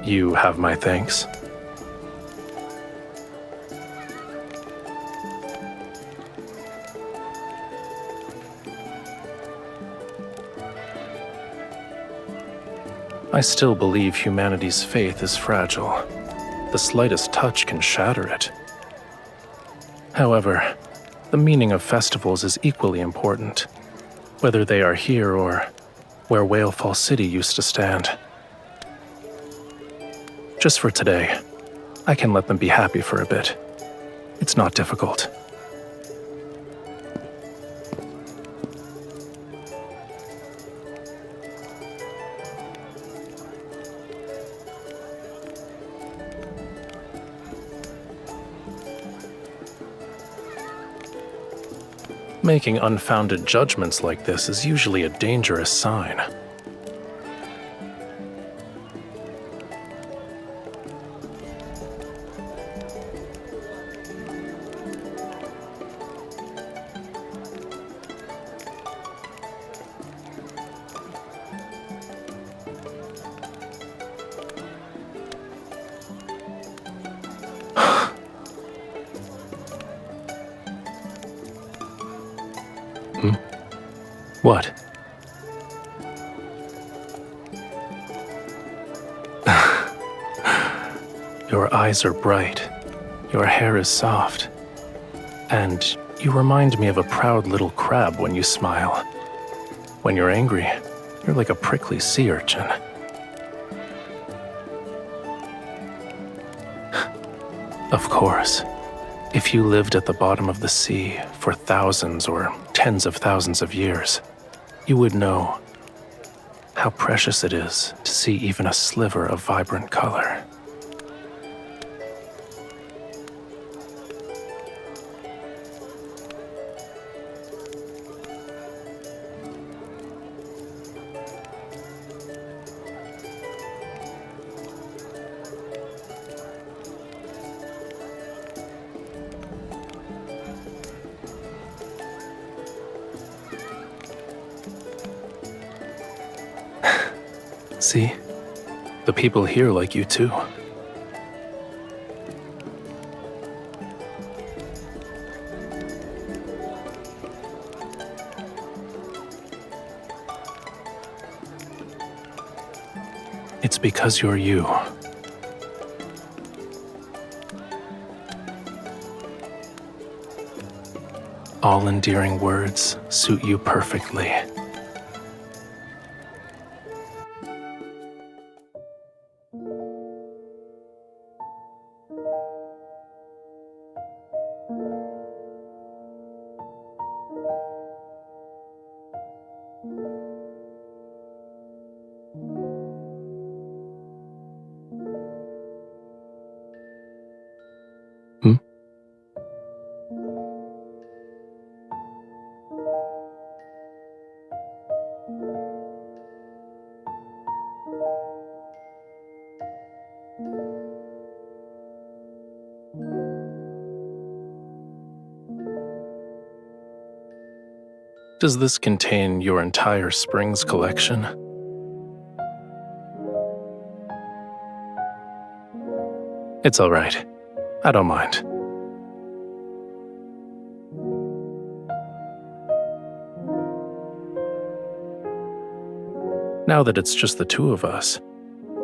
You have my thanks. I still believe humanity's faith is fragile. The slightest touch can shatter it. However, the meaning of festivals is equally important, whether they are here or where Whalefall City used to stand. Just for today, I can let them be happy for a bit. It's not difficult. Making unfounded judgments like this is usually a dangerous sign. What? Your eyes are bright, your hair is soft, and you remind me of a proud little crab when you smile. When you're angry, you're like a prickly sea urchin. Of course, if you lived at the bottom of the sea for thousands or tens of thousands of years, you would know how precious it is to see even a sliver of vibrant color. See? The people here like you too. It's because you're you. All endearing words suit you perfectly. Does this contain your entire Springs collection? It's all right. I don't mind. Now that it's just the two of us,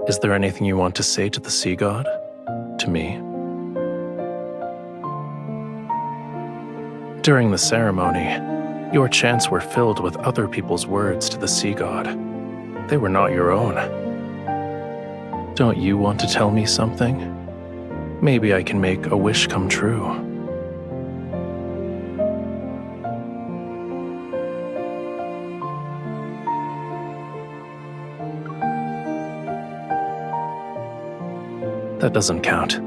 is there anything you want to say to the sea god? To me? During the ceremony, your chants were filled with other people's words to the sea god. They were not your own. Don't you want to tell me something? Maybe I can make a wish come true. That doesn't count.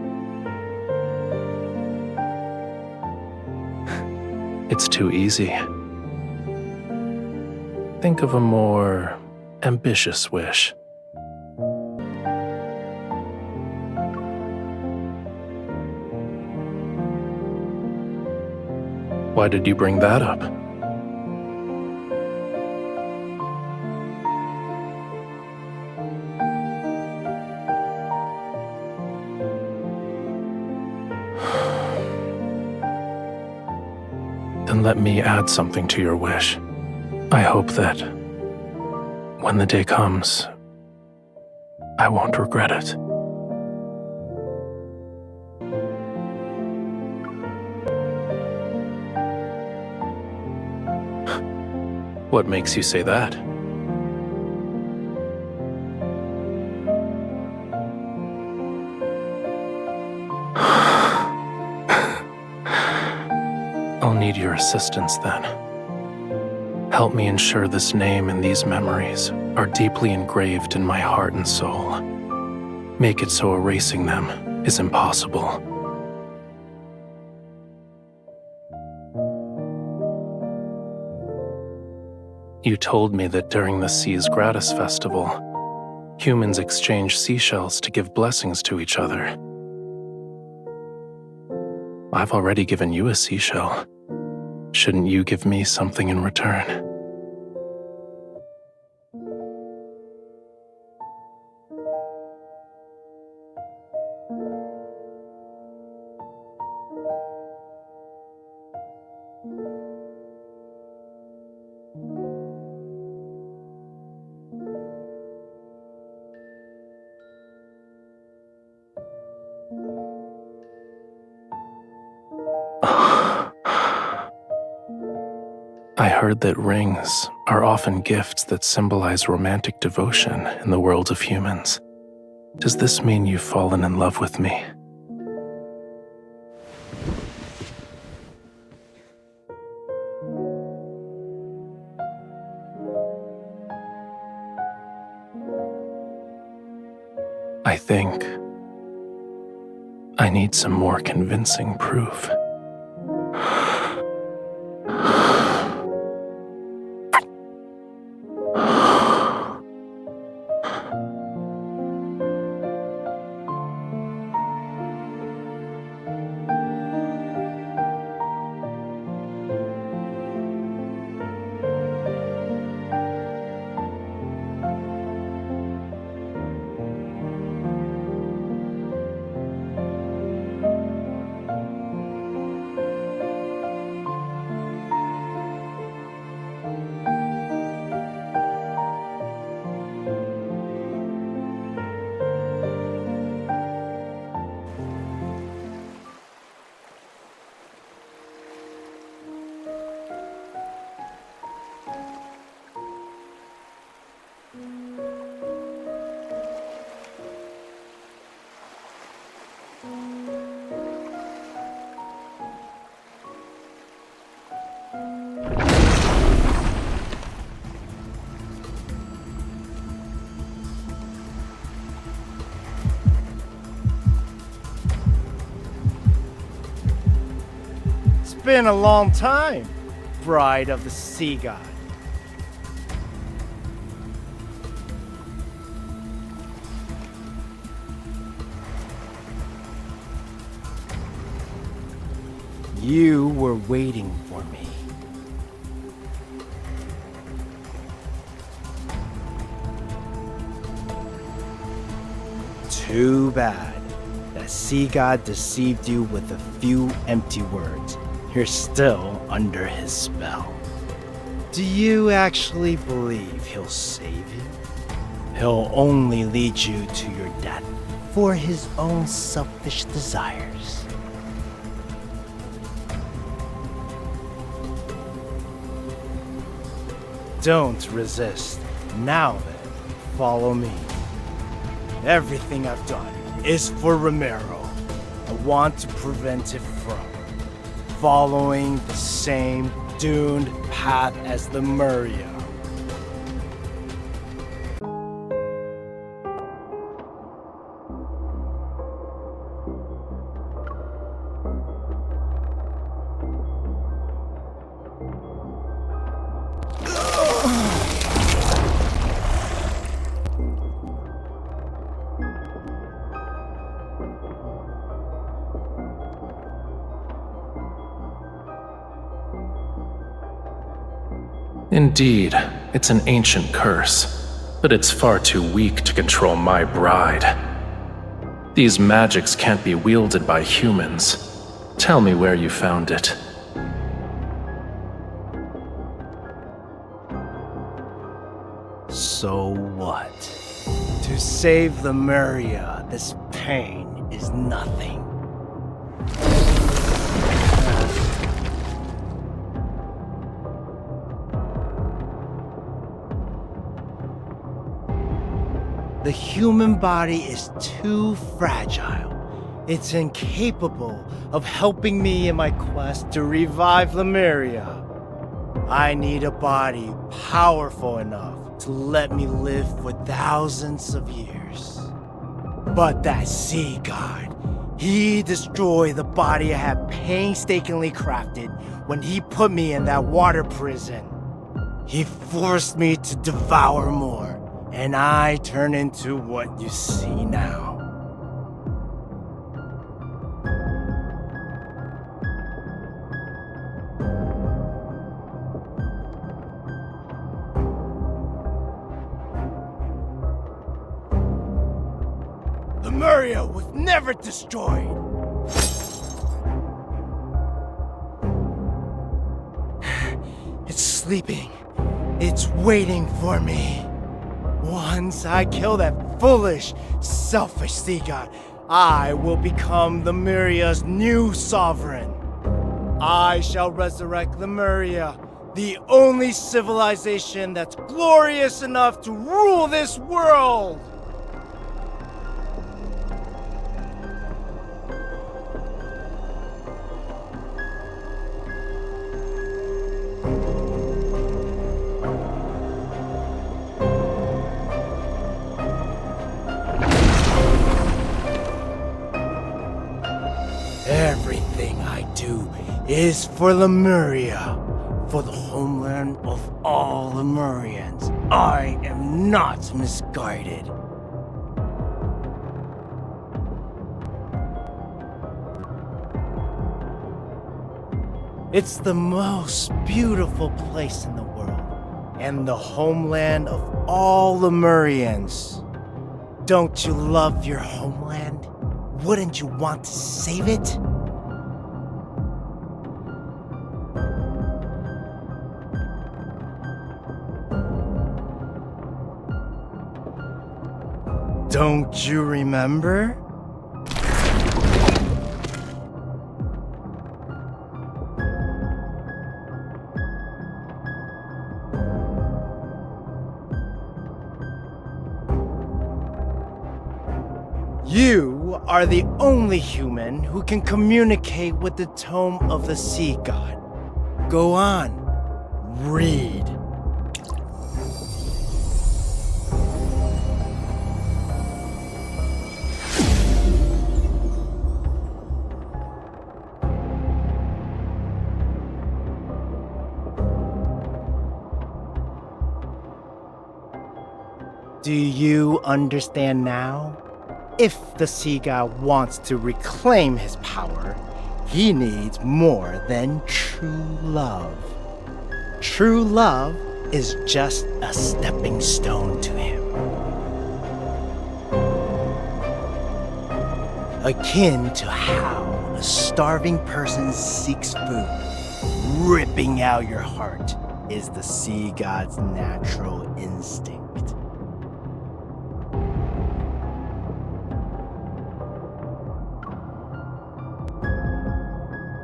It's too easy. Think of a more ambitious wish. Why did you bring that up? Then let me add something to your wish. I hope that when the day comes, I won't regret it. What makes you say that? I'll need your assistance then. Help me ensure this name and these memories are deeply engraved in my heart and soul. Make it so erasing them is impossible. You told me that during the Seas Gratis Festival, humans exchange seashells to give blessings to each other. I've already given you a seashell. Shouldn't you give me something in return? I heard that rings are often gifts that symbolize romantic devotion in the world of humans. Does this mean you've fallen in love with me? I think I need some more convincing proof. It's been a long time, bride of the sea god. You were waiting for me. Too bad that sea god deceived you with a few empty words. You're still under his spell. Do you actually believe he'll save you? He'll only lead you to your death for his own selfish desires. Don't resist. Now then, follow me. Everything I've done is for Romirro. I want to prevent it from following the same doomed path as the Muria. Indeed, it's an ancient curse, but it's far too weak to control my bride. These magics can't be wielded by humans. Tell me where you found it. So what? To save Lemuria, this pain is nothing. The human body is too fragile. It's incapable of helping me in my quest to revive Lemuria. I need a body powerful enough to let me live for thousands of years. But that sea god, he destroyed the body I had painstakingly crafted when he put me in that water prison. He forced me to devour more, and I turn into what you see now. Lemuria was never destroyed. It's sleeping. It's waiting for me. Once I kill that foolish, selfish sea god, I will become Lemuria's new sovereign. I shall resurrect Lemuria, the only civilization that's glorious enough to rule this world! Everything I do is for Lemuria, for the homeland of all Lemurians. I am not misguided. It's the most beautiful place in the world, and the homeland of all Lemurians. Don't you love your homeland? Wouldn't you want to save it? Don't you remember? You are the only human who can communicate with the tome of the sea god. Go on, read. Do you understand now? If the sea god wants to reclaim his power, he needs more than true love. True love is just a stepping stone to him. Akin to how a starving person seeks food, ripping out your heart is the sea god's natural instinct.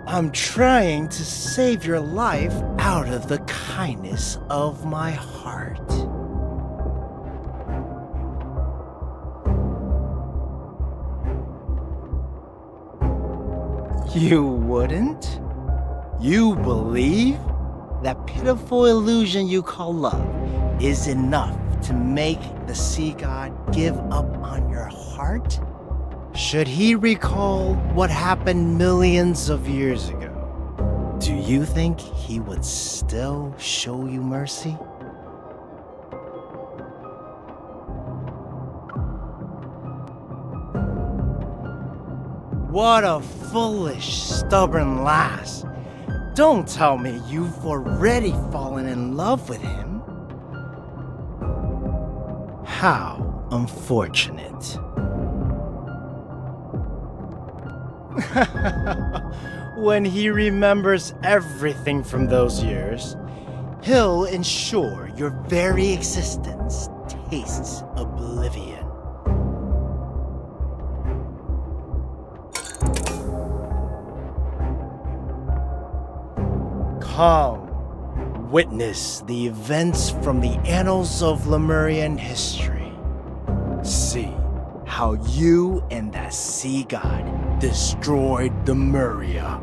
I'm trying to save your life out of the kindness of my heart. You wouldn't? You believe that pitiful illusion you call love is enough to make the sea god give up on your heart? Should he recall what happened millions of years ago, do you think he would still show you mercy? What a foolish, stubborn lass. Don't tell me you've already fallen in love with him. How unfortunate. When he remembers everything from those years, he'll ensure your very existence tastes oblivion. Come, witness the events from the annals of Lemurian history. See how you and that sea god destroyed Lemuria.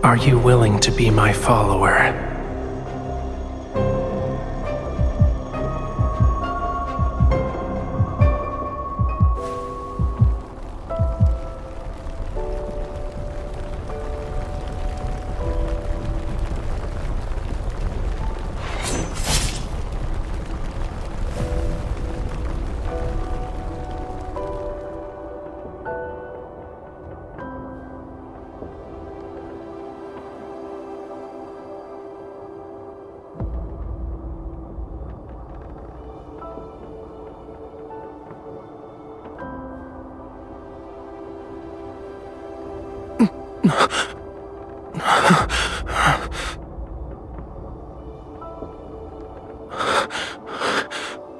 Are you willing to be my follower?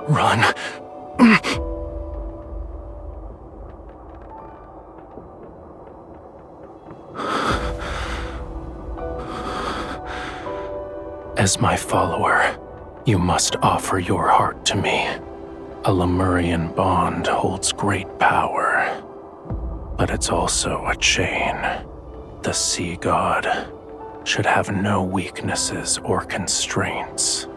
Run. As my follower, you must offer your heart to me. A Lemurian bond holds great power, but it's also a chain. The sea god should have no weaknesses or constraints.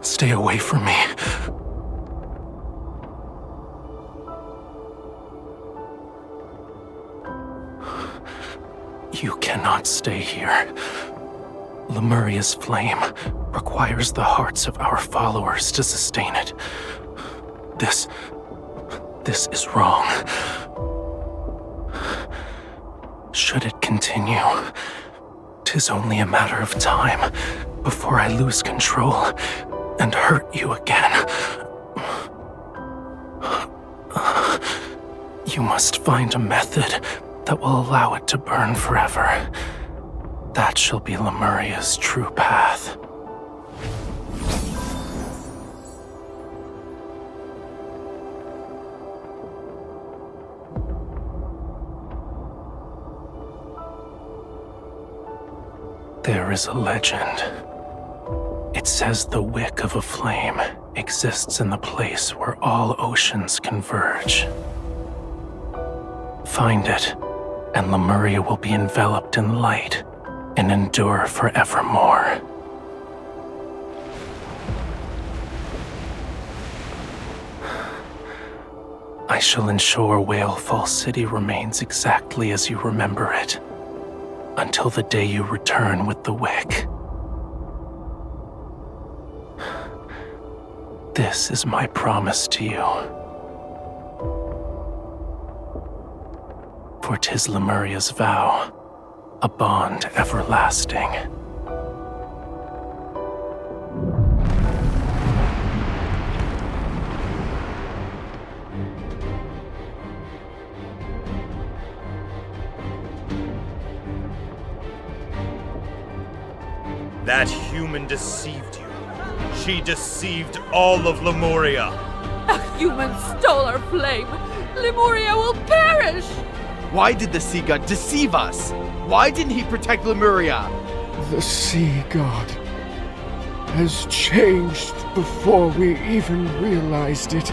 Stay away from me. You cannot stay here. Lemuria's flame requires the hearts of our followers to sustain it. This is wrong. Should it continue, 'tis only a matter of time before I lose control and hurt you again. You must find a method that will allow it to burn forever. That shall be Lemuria's true path. There is a legend. It says the wick of a flame exists in the place where all oceans converge. Find it, and Lemuria will be enveloped in light and endure forevermore. I shall ensure Whalefall City remains exactly as you remember it, until the day you return with the wick. This is my promise to you. For 'tis Lemuria's vow, a bond everlasting. That human deceived you. She deceived all of Lemuria. A human stole our flame. Lemuria will perish. Why did the sea god deceive us? Why didn't he protect Lemuria? The sea god has changed before we even realized it.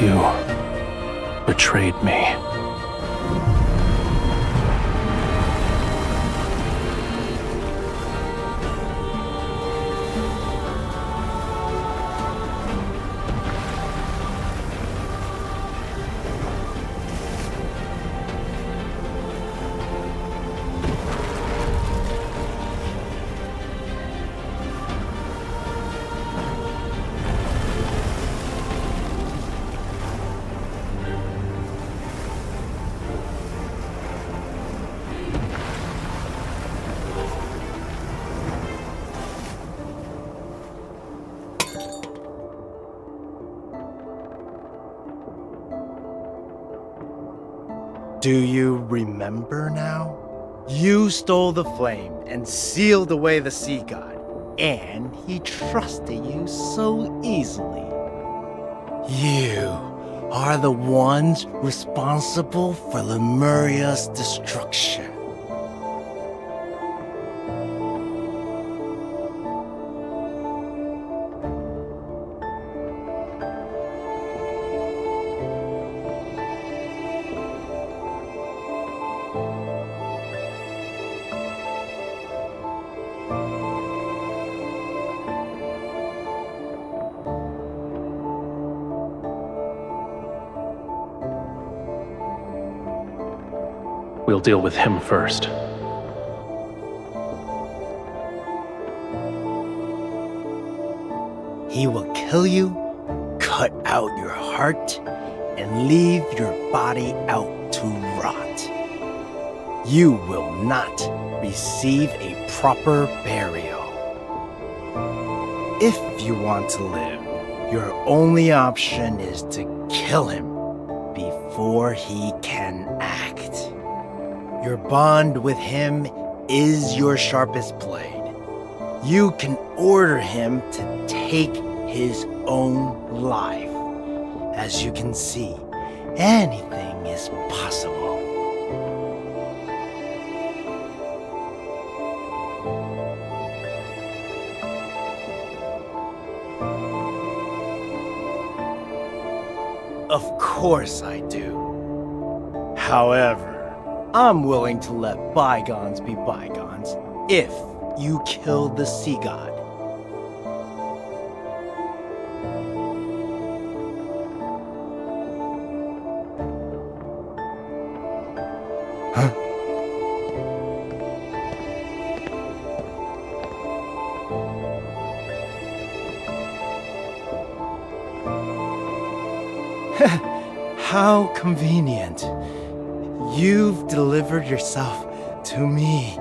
You betrayed me. Do you remember now? You stole the flame and sealed away the sea god, and he trusted you so easily. You are the ones responsible for Lemuria's destruction. We'll deal with him first. He will kill you, cut out your heart, and leave your body out to rot. You will not receive a proper burial. If you want to live, your only option is to kill him before he can act. Your bond with him is your sharpest blade. You can order him to take his own life. As you can see, anything is possible. Of course I do. However, I'm willing to let bygones be bygones if you kill the sea god. Huh? How convenient. You've delivered yourself to me.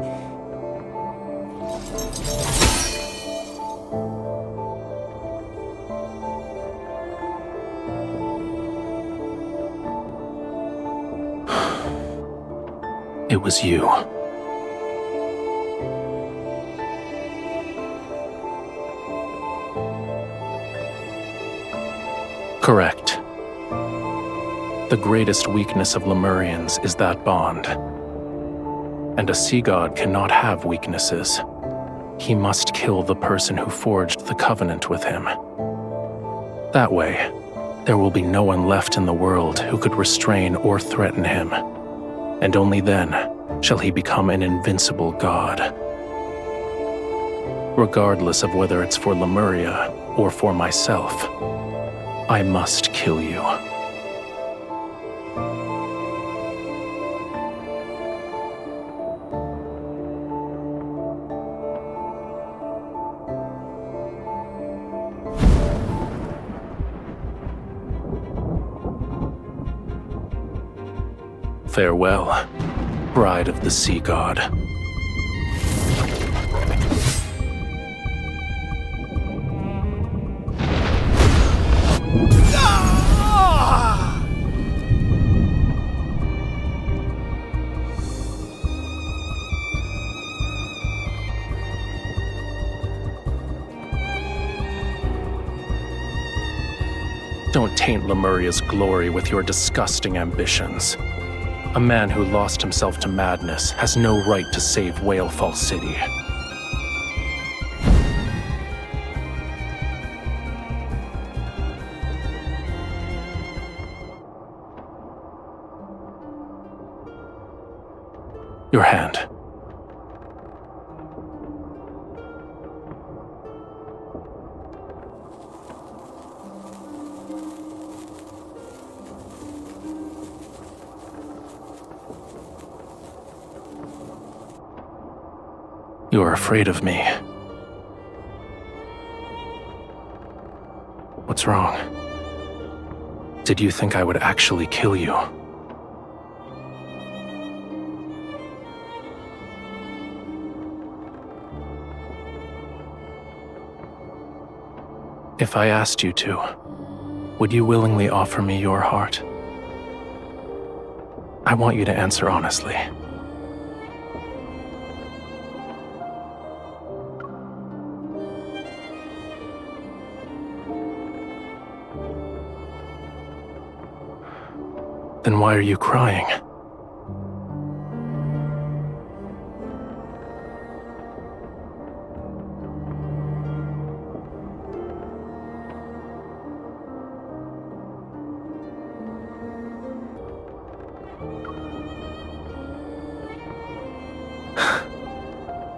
It was you. Correct. The greatest weakness of Lemurians is that bond. And a sea god cannot have weaknesses. He must kill the person who forged the covenant with him. That way, there will be no one left in the world who could restrain or threaten him. And only then shall he become an invincible god. Regardless of whether it's for Lemuria or for myself, I must kill you. Farewell, bride of the sea god. Don't taint Lemuria's glory with your disgusting ambitions. A man who lost himself to madness has no right to save Whalefall City. Your hand. You are afraid of me. What's wrong? Did you think I would actually kill you? If I asked you to, would you willingly offer me your heart? I want you to answer honestly. Then why are you crying?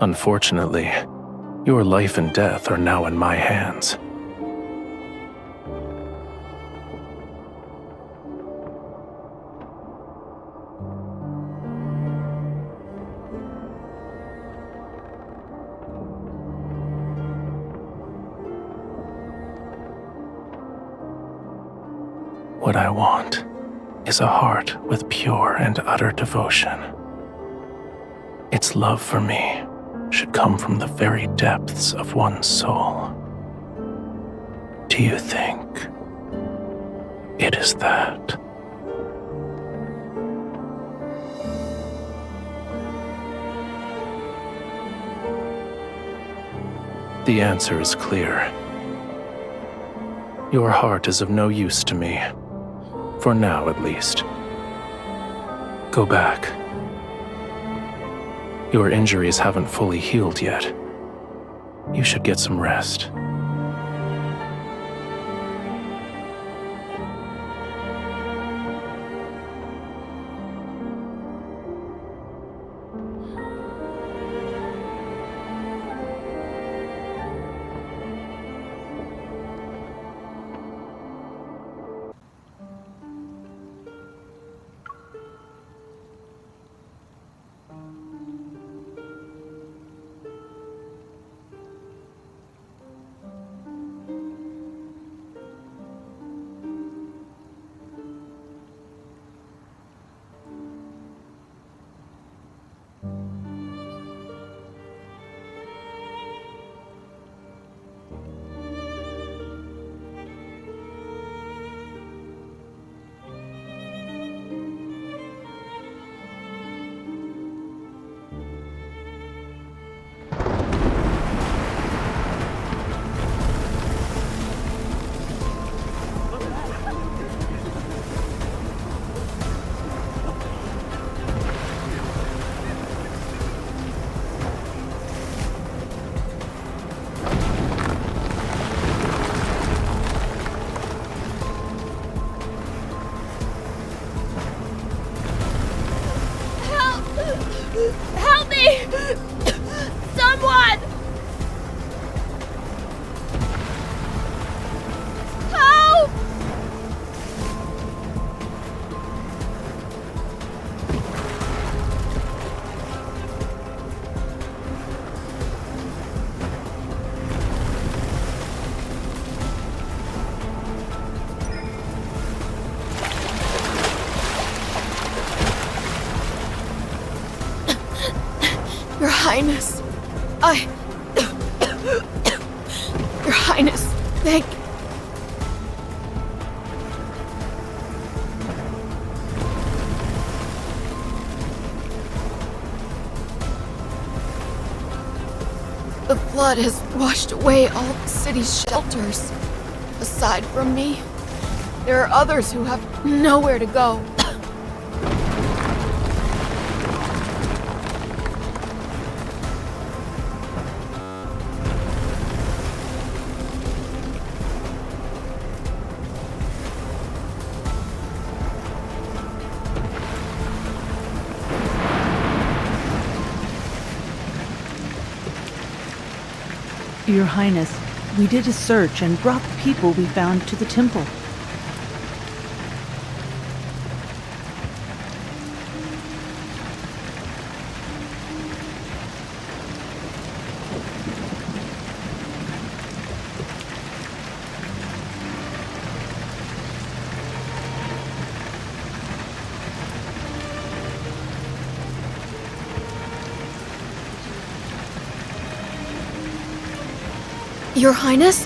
Unfortunately, your life and death are now in my hands. What I want is a heart with pure and utter devotion. Its love for me should come from the very depths of one's soul. Do you think it is that? The answer is clear. Your heart is of no use to me. For now, at least. Go back. Your injuries haven't fully healed yet. You should get some rest. Help me! Someone! Help! Your Highness, Your Highness, thank... The flood has washed away all the city's shelters. Aside from me, there are others who have nowhere to go. Your Highness, we did a search and brought the people we found to the temple. Your Highness?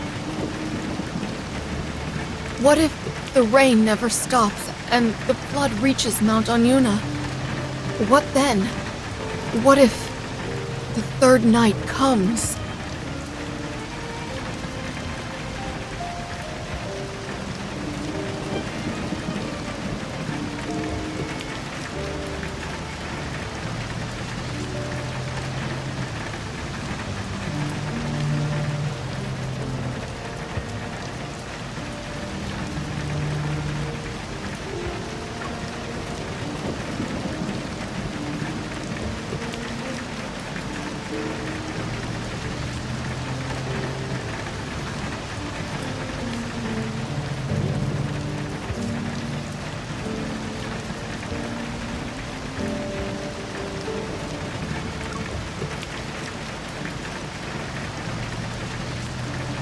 What if the rain never stops and the flood reaches Mount Anyuna? What then? What if the third night comes?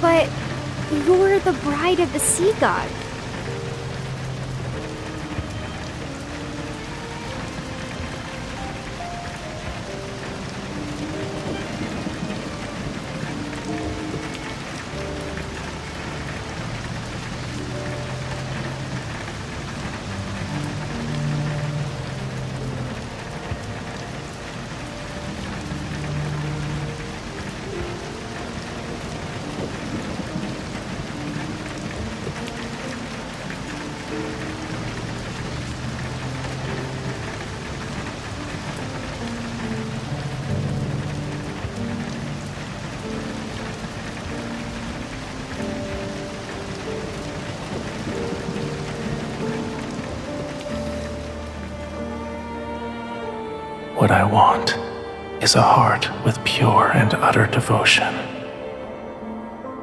But you're the bride of the sea god. What I want is a heart with pure and utter devotion.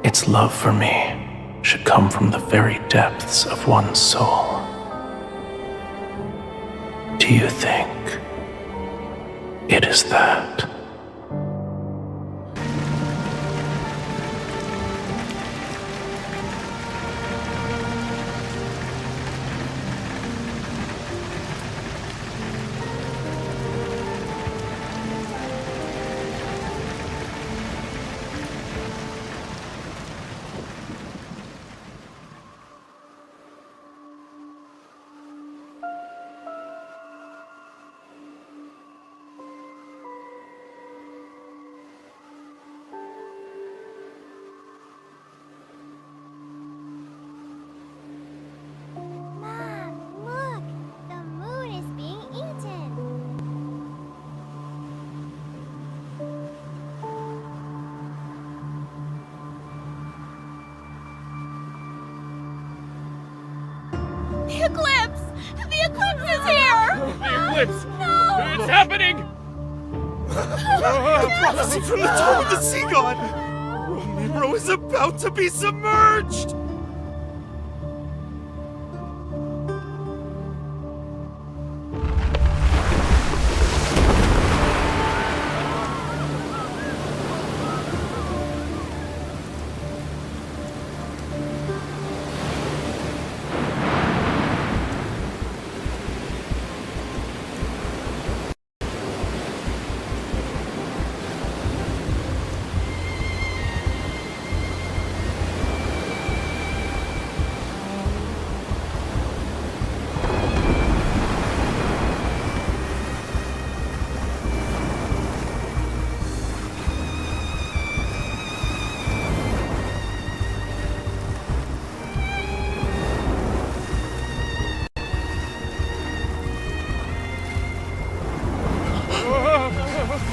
Its love for me should come from the very depths of one's soul. Do you think it is that? The eclipse! The eclipse is here! The eclipse! No! It's happening! Prophecy from the top of the sea god! Romirro is about to be submerged!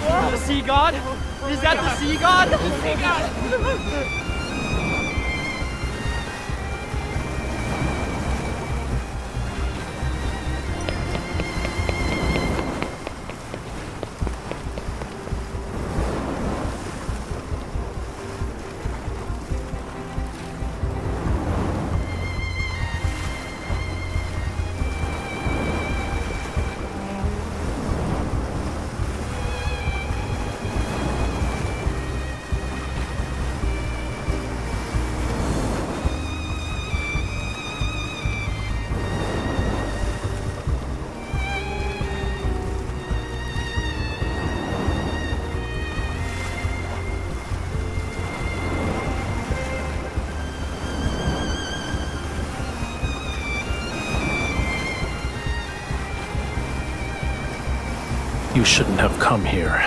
The sea god? Is that the sea god? The sea god! You shouldn't have come here.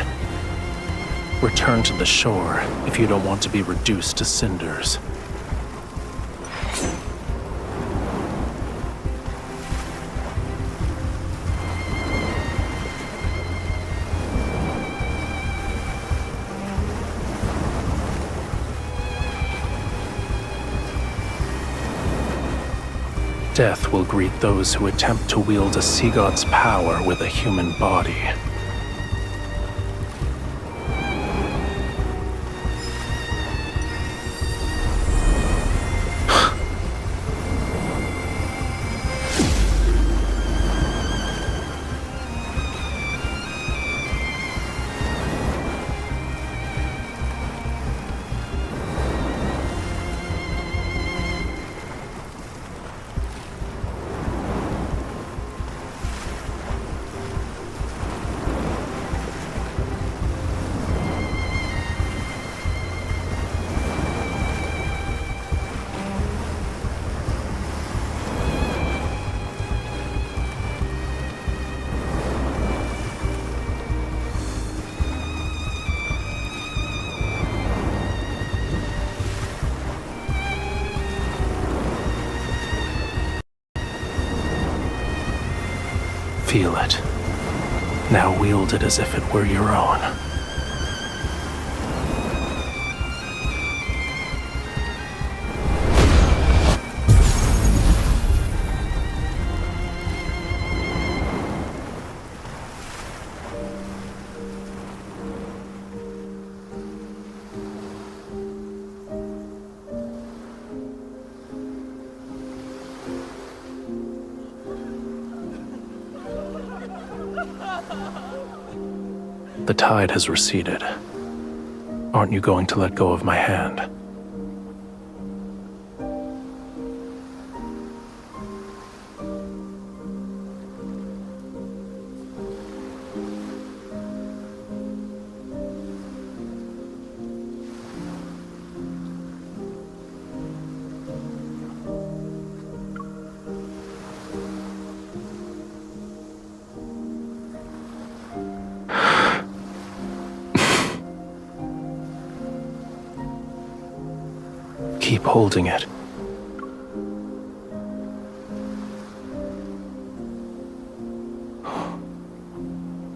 Return to the shore if you don't want to be reduced to cinders. Death will greet those who attempt to wield a sea god's power with a human body. Feel it. Now wield it as if it were your own. The tide has receded. Aren't you going to let go of my hand? Keep holding it.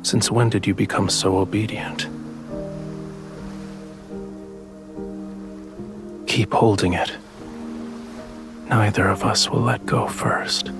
Since when did you become so obedient? Keep holding it. Neither of us will let go first.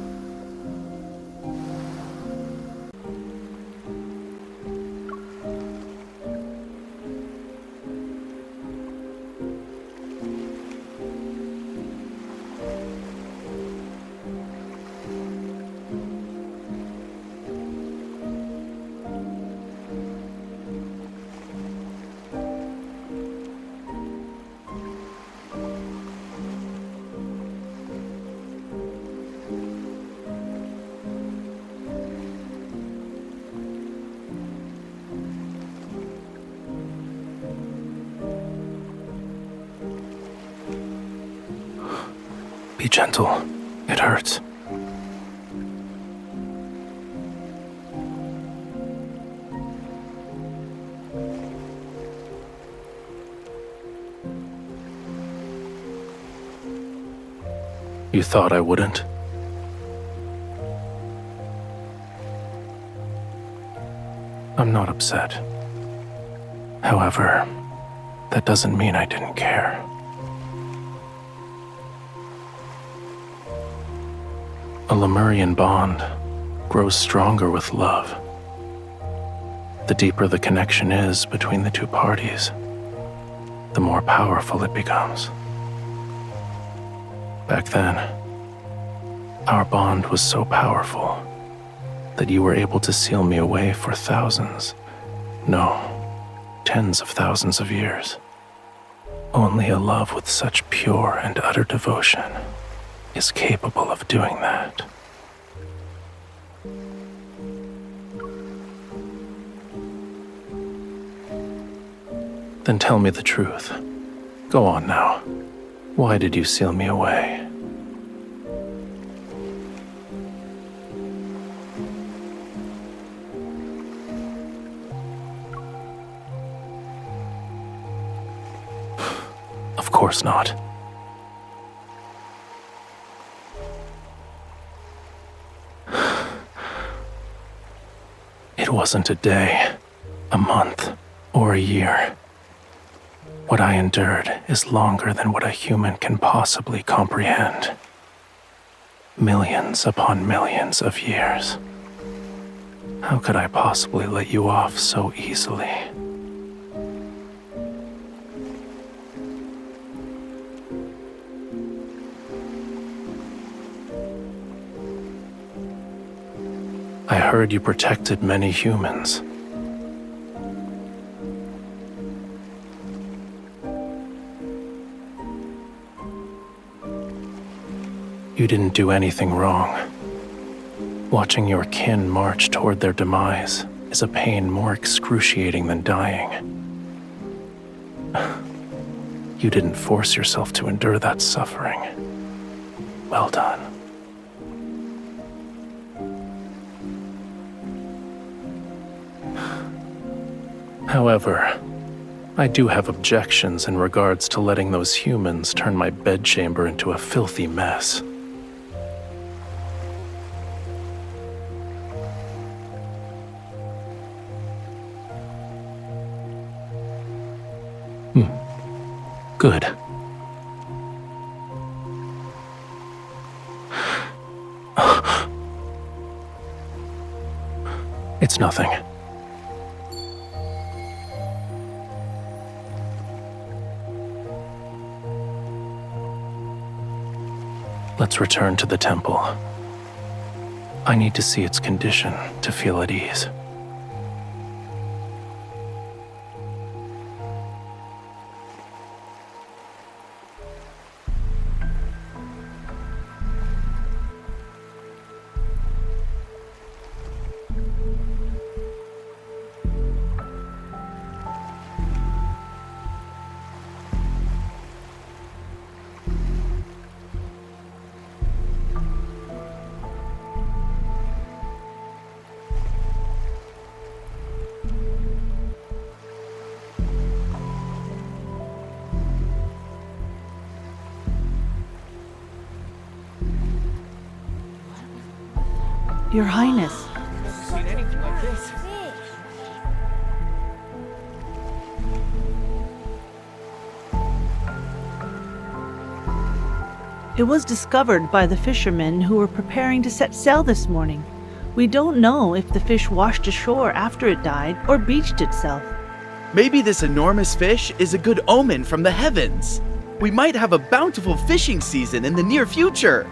gentle. It hurts. You thought I wouldn't? I'm not upset. However, that doesn't mean I didn't care. A Lemurian bond grows stronger with love. The deeper the connection is between the two parties, the more powerful it becomes. Back then, our bond was so powerful that you were able to seal me away for thousands, no, tens of thousands of years. Only a love with such pure and utter devotion is capable of doing that. Then tell me the truth. Go on now. Why did you seal me away? Of course not. It wasn't a day, a month, or a year. What I endured is longer than what a human can possibly comprehend. Millions upon millions of years. How could I possibly let you off so easily? I heard you protected many humans. You didn't do anything wrong. Watching your kin march toward their demise is a pain more excruciating than dying. You didn't force yourself to endure that suffering. Well done. However, I do have objections in regards to letting those humans turn my bedchamber into a filthy mess. Good. It's nothing. Let's return to the temple. I need to see its condition to feel at ease. Your Highness. Seen anything like this? It was discovered by the fishermen who were preparing to set sail this morning. We don't know if the fish washed ashore after it died or beached itself. Maybe this enormous fish is a good omen from the heavens. We might have a bountiful fishing season in the near future.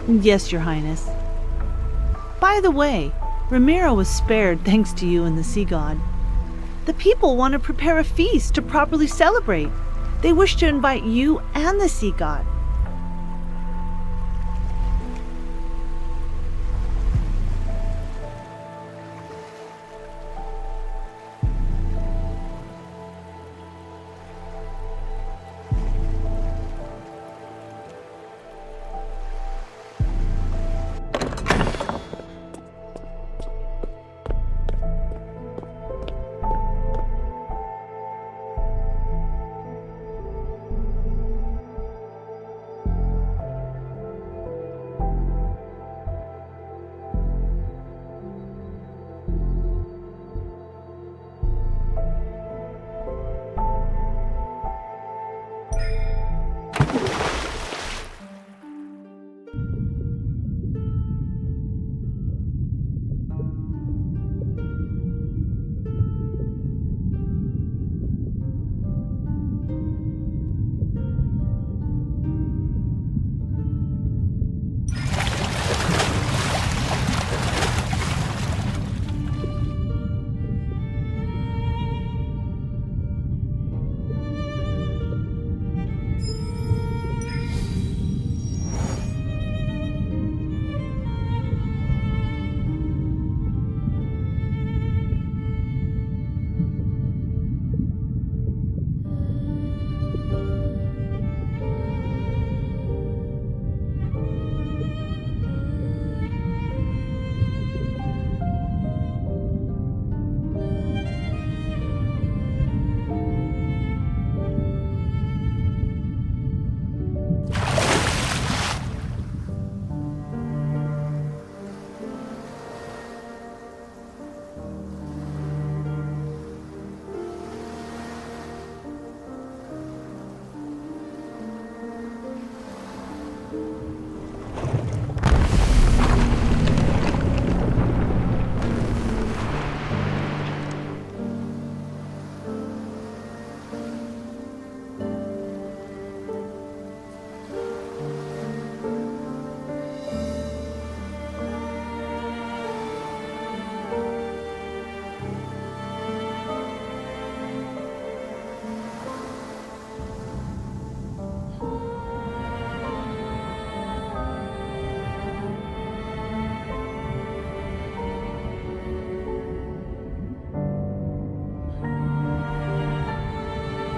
Yes, Your Highness. By the way, Romirro was spared thanks to you and the sea god. The people want to prepare a feast to properly celebrate. They wish to invite you and the sea god.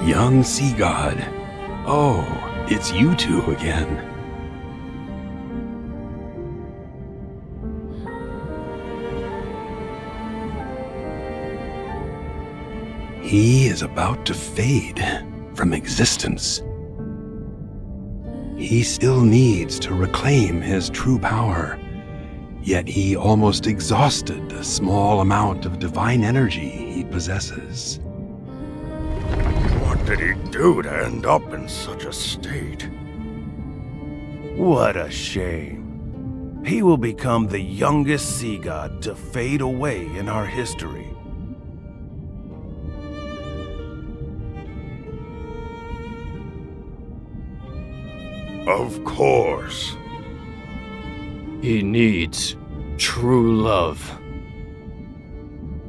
Young sea god. Oh, it's you two again. He is about to fade from existence. He still needs to reclaim his true power, yet he almost exhausted the small amount of divine energy he possesses. What did he do to end up in such a state? What a shame. He will become the youngest sea god to fade away in our history. Of course. He needs true love.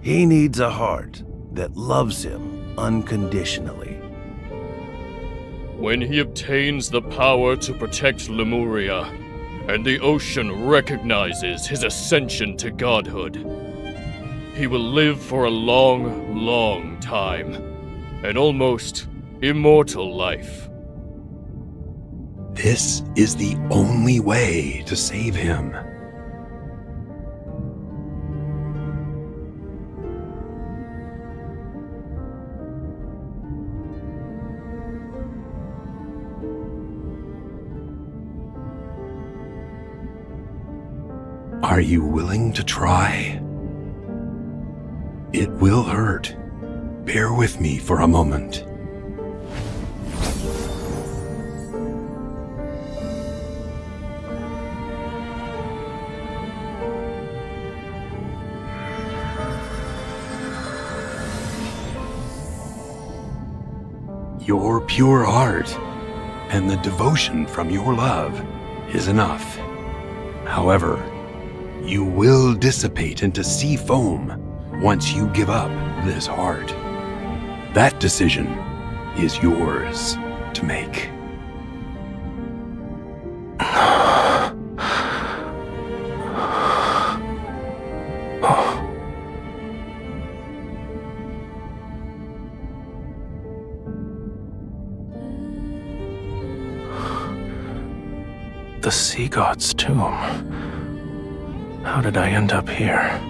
He needs a heart that loves him unconditionally. When he obtains the power to protect Lemuria, and the ocean recognizes his ascension to godhood, he will live for a long, long time, an almost immortal life. This is the only way to save him. Are you willing to try? It will hurt. Bear with me for a moment. Your pure heart and the devotion from your love is enough. However, You will dissipate into sea foam once you give up this heart. That decision is yours to make. The sea god's tomb. How did I end up here?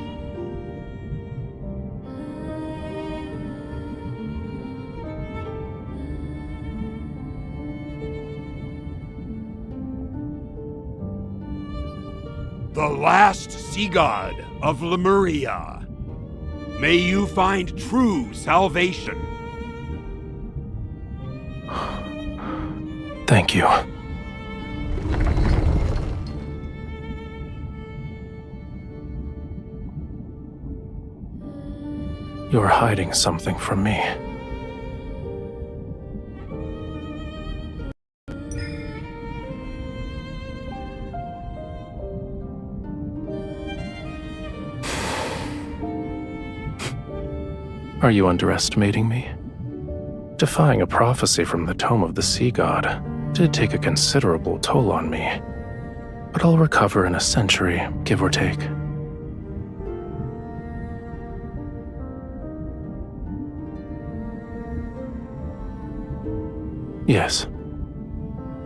The last sea god of Lemuria. May you find true salvation. Thank you. You're hiding something from me. Are you underestimating me? Defying a prophecy from the Tome of the Sea God did take a considerable toll on me, but I'll recover in a century, give or take. Yes,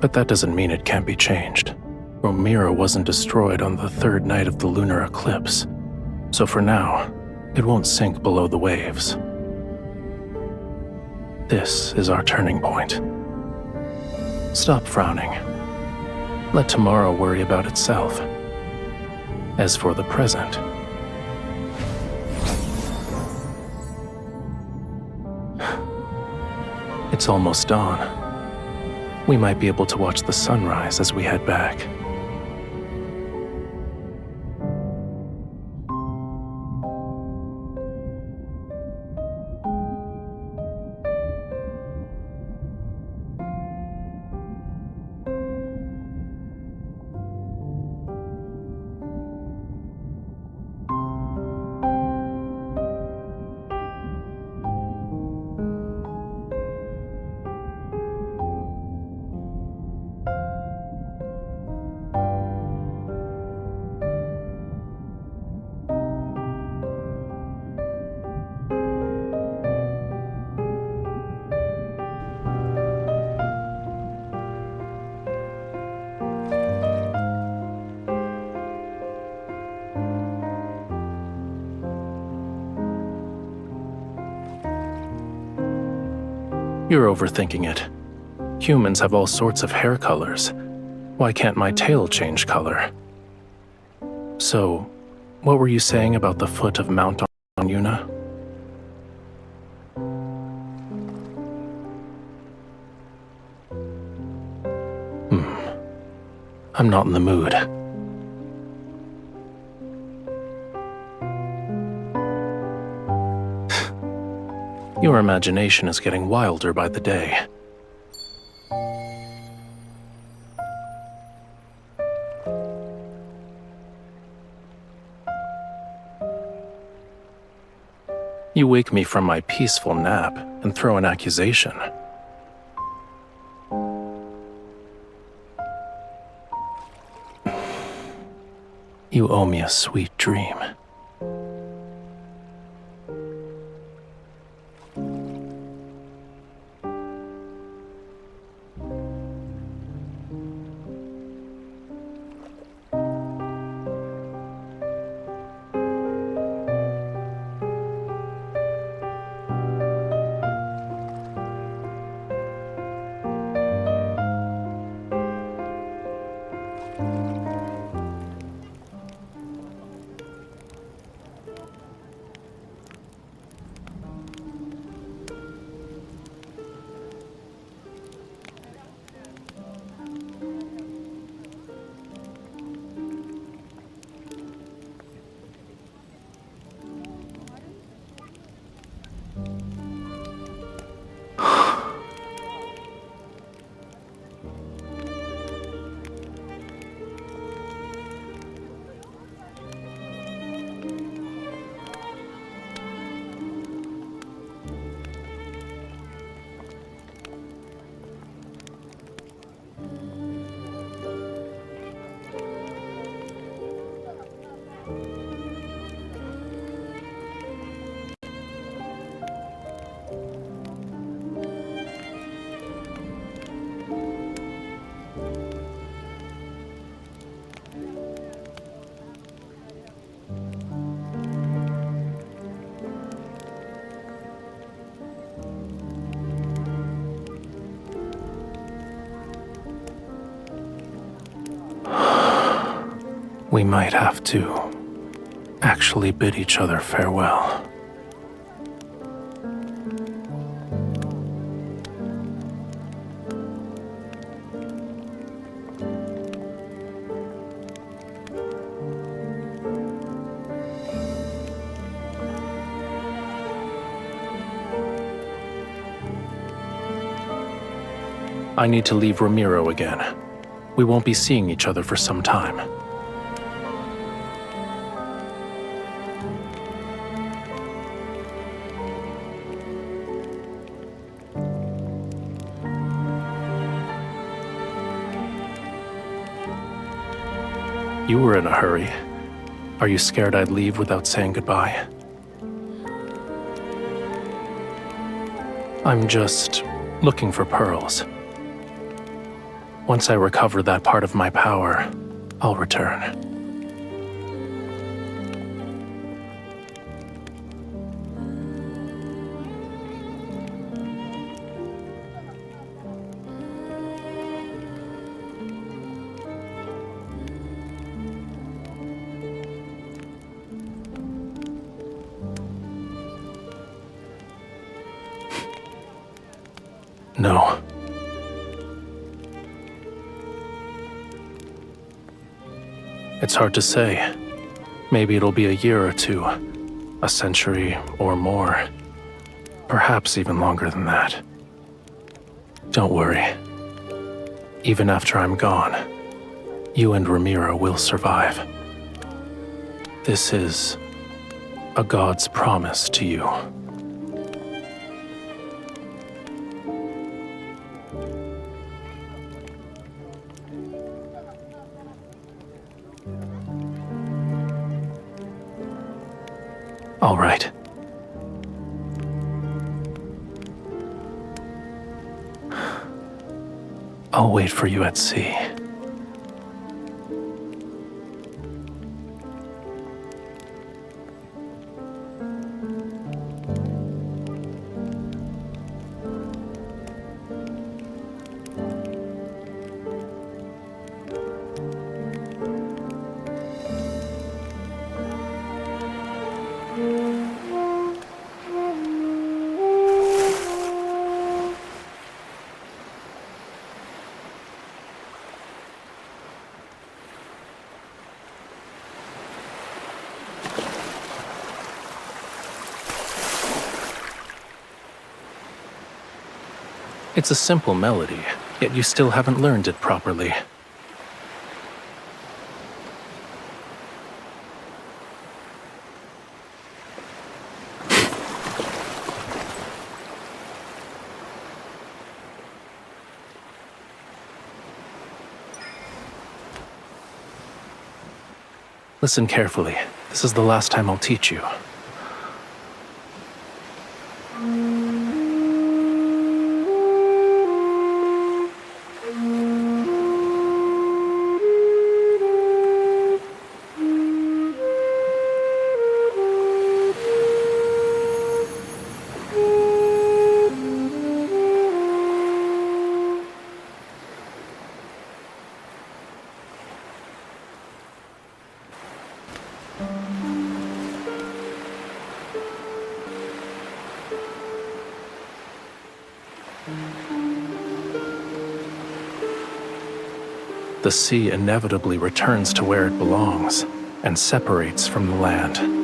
but that doesn't mean it can't be changed. Romirro wasn't destroyed on the third night of the lunar eclipse, so for now, it won't sink below the waves. This is our turning point. Stop frowning. Let tomorrow worry about itself. As for the present, it's almost dawn. We might be able to watch the sunrise as we head back. You're overthinking it. Humans have all sorts of hair colors. Why can't my tail change color? So, what were you saying about the foot of Mount Yuna? I'm not in the mood. Your imagination is getting wilder by the day. You wake me from my peaceful nap and throw an accusation. You owe me a sweet dream. We might have to actually bid each other farewell. I need to leave Romirro again. We won't be seeing each other for some time. You were in a hurry. Are you scared I'd leave without saying goodbye? I'm just looking for pearls. Once I recover that part of my power, I'll return. No. It's hard to say. Maybe it'll be a year or two, a century or more. Perhaps even longer than that. Don't worry. Even after I'm gone, you and Romirro will survive. This is a god's promise to you. All right. I'll wait for you at sea. It's a simple melody, yet you still haven't learned it properly. Listen carefully. This is the last time I'll teach you. The sea inevitably returns to where it belongs and separates from the land.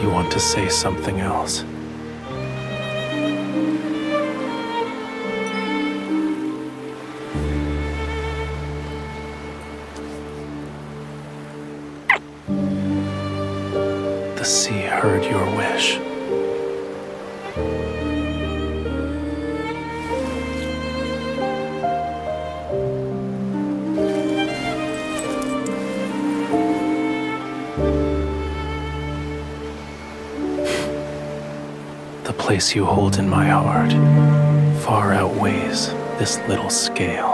You want to say something else? The sea heard your wish. The place you hold in my heart far outweighs this little scale.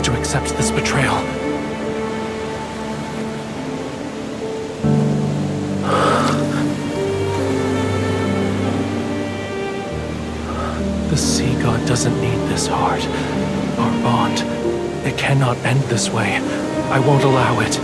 To accept this betrayal. The sea god doesn't need this heart. Our bond, it cannot end this way. I won't allow it.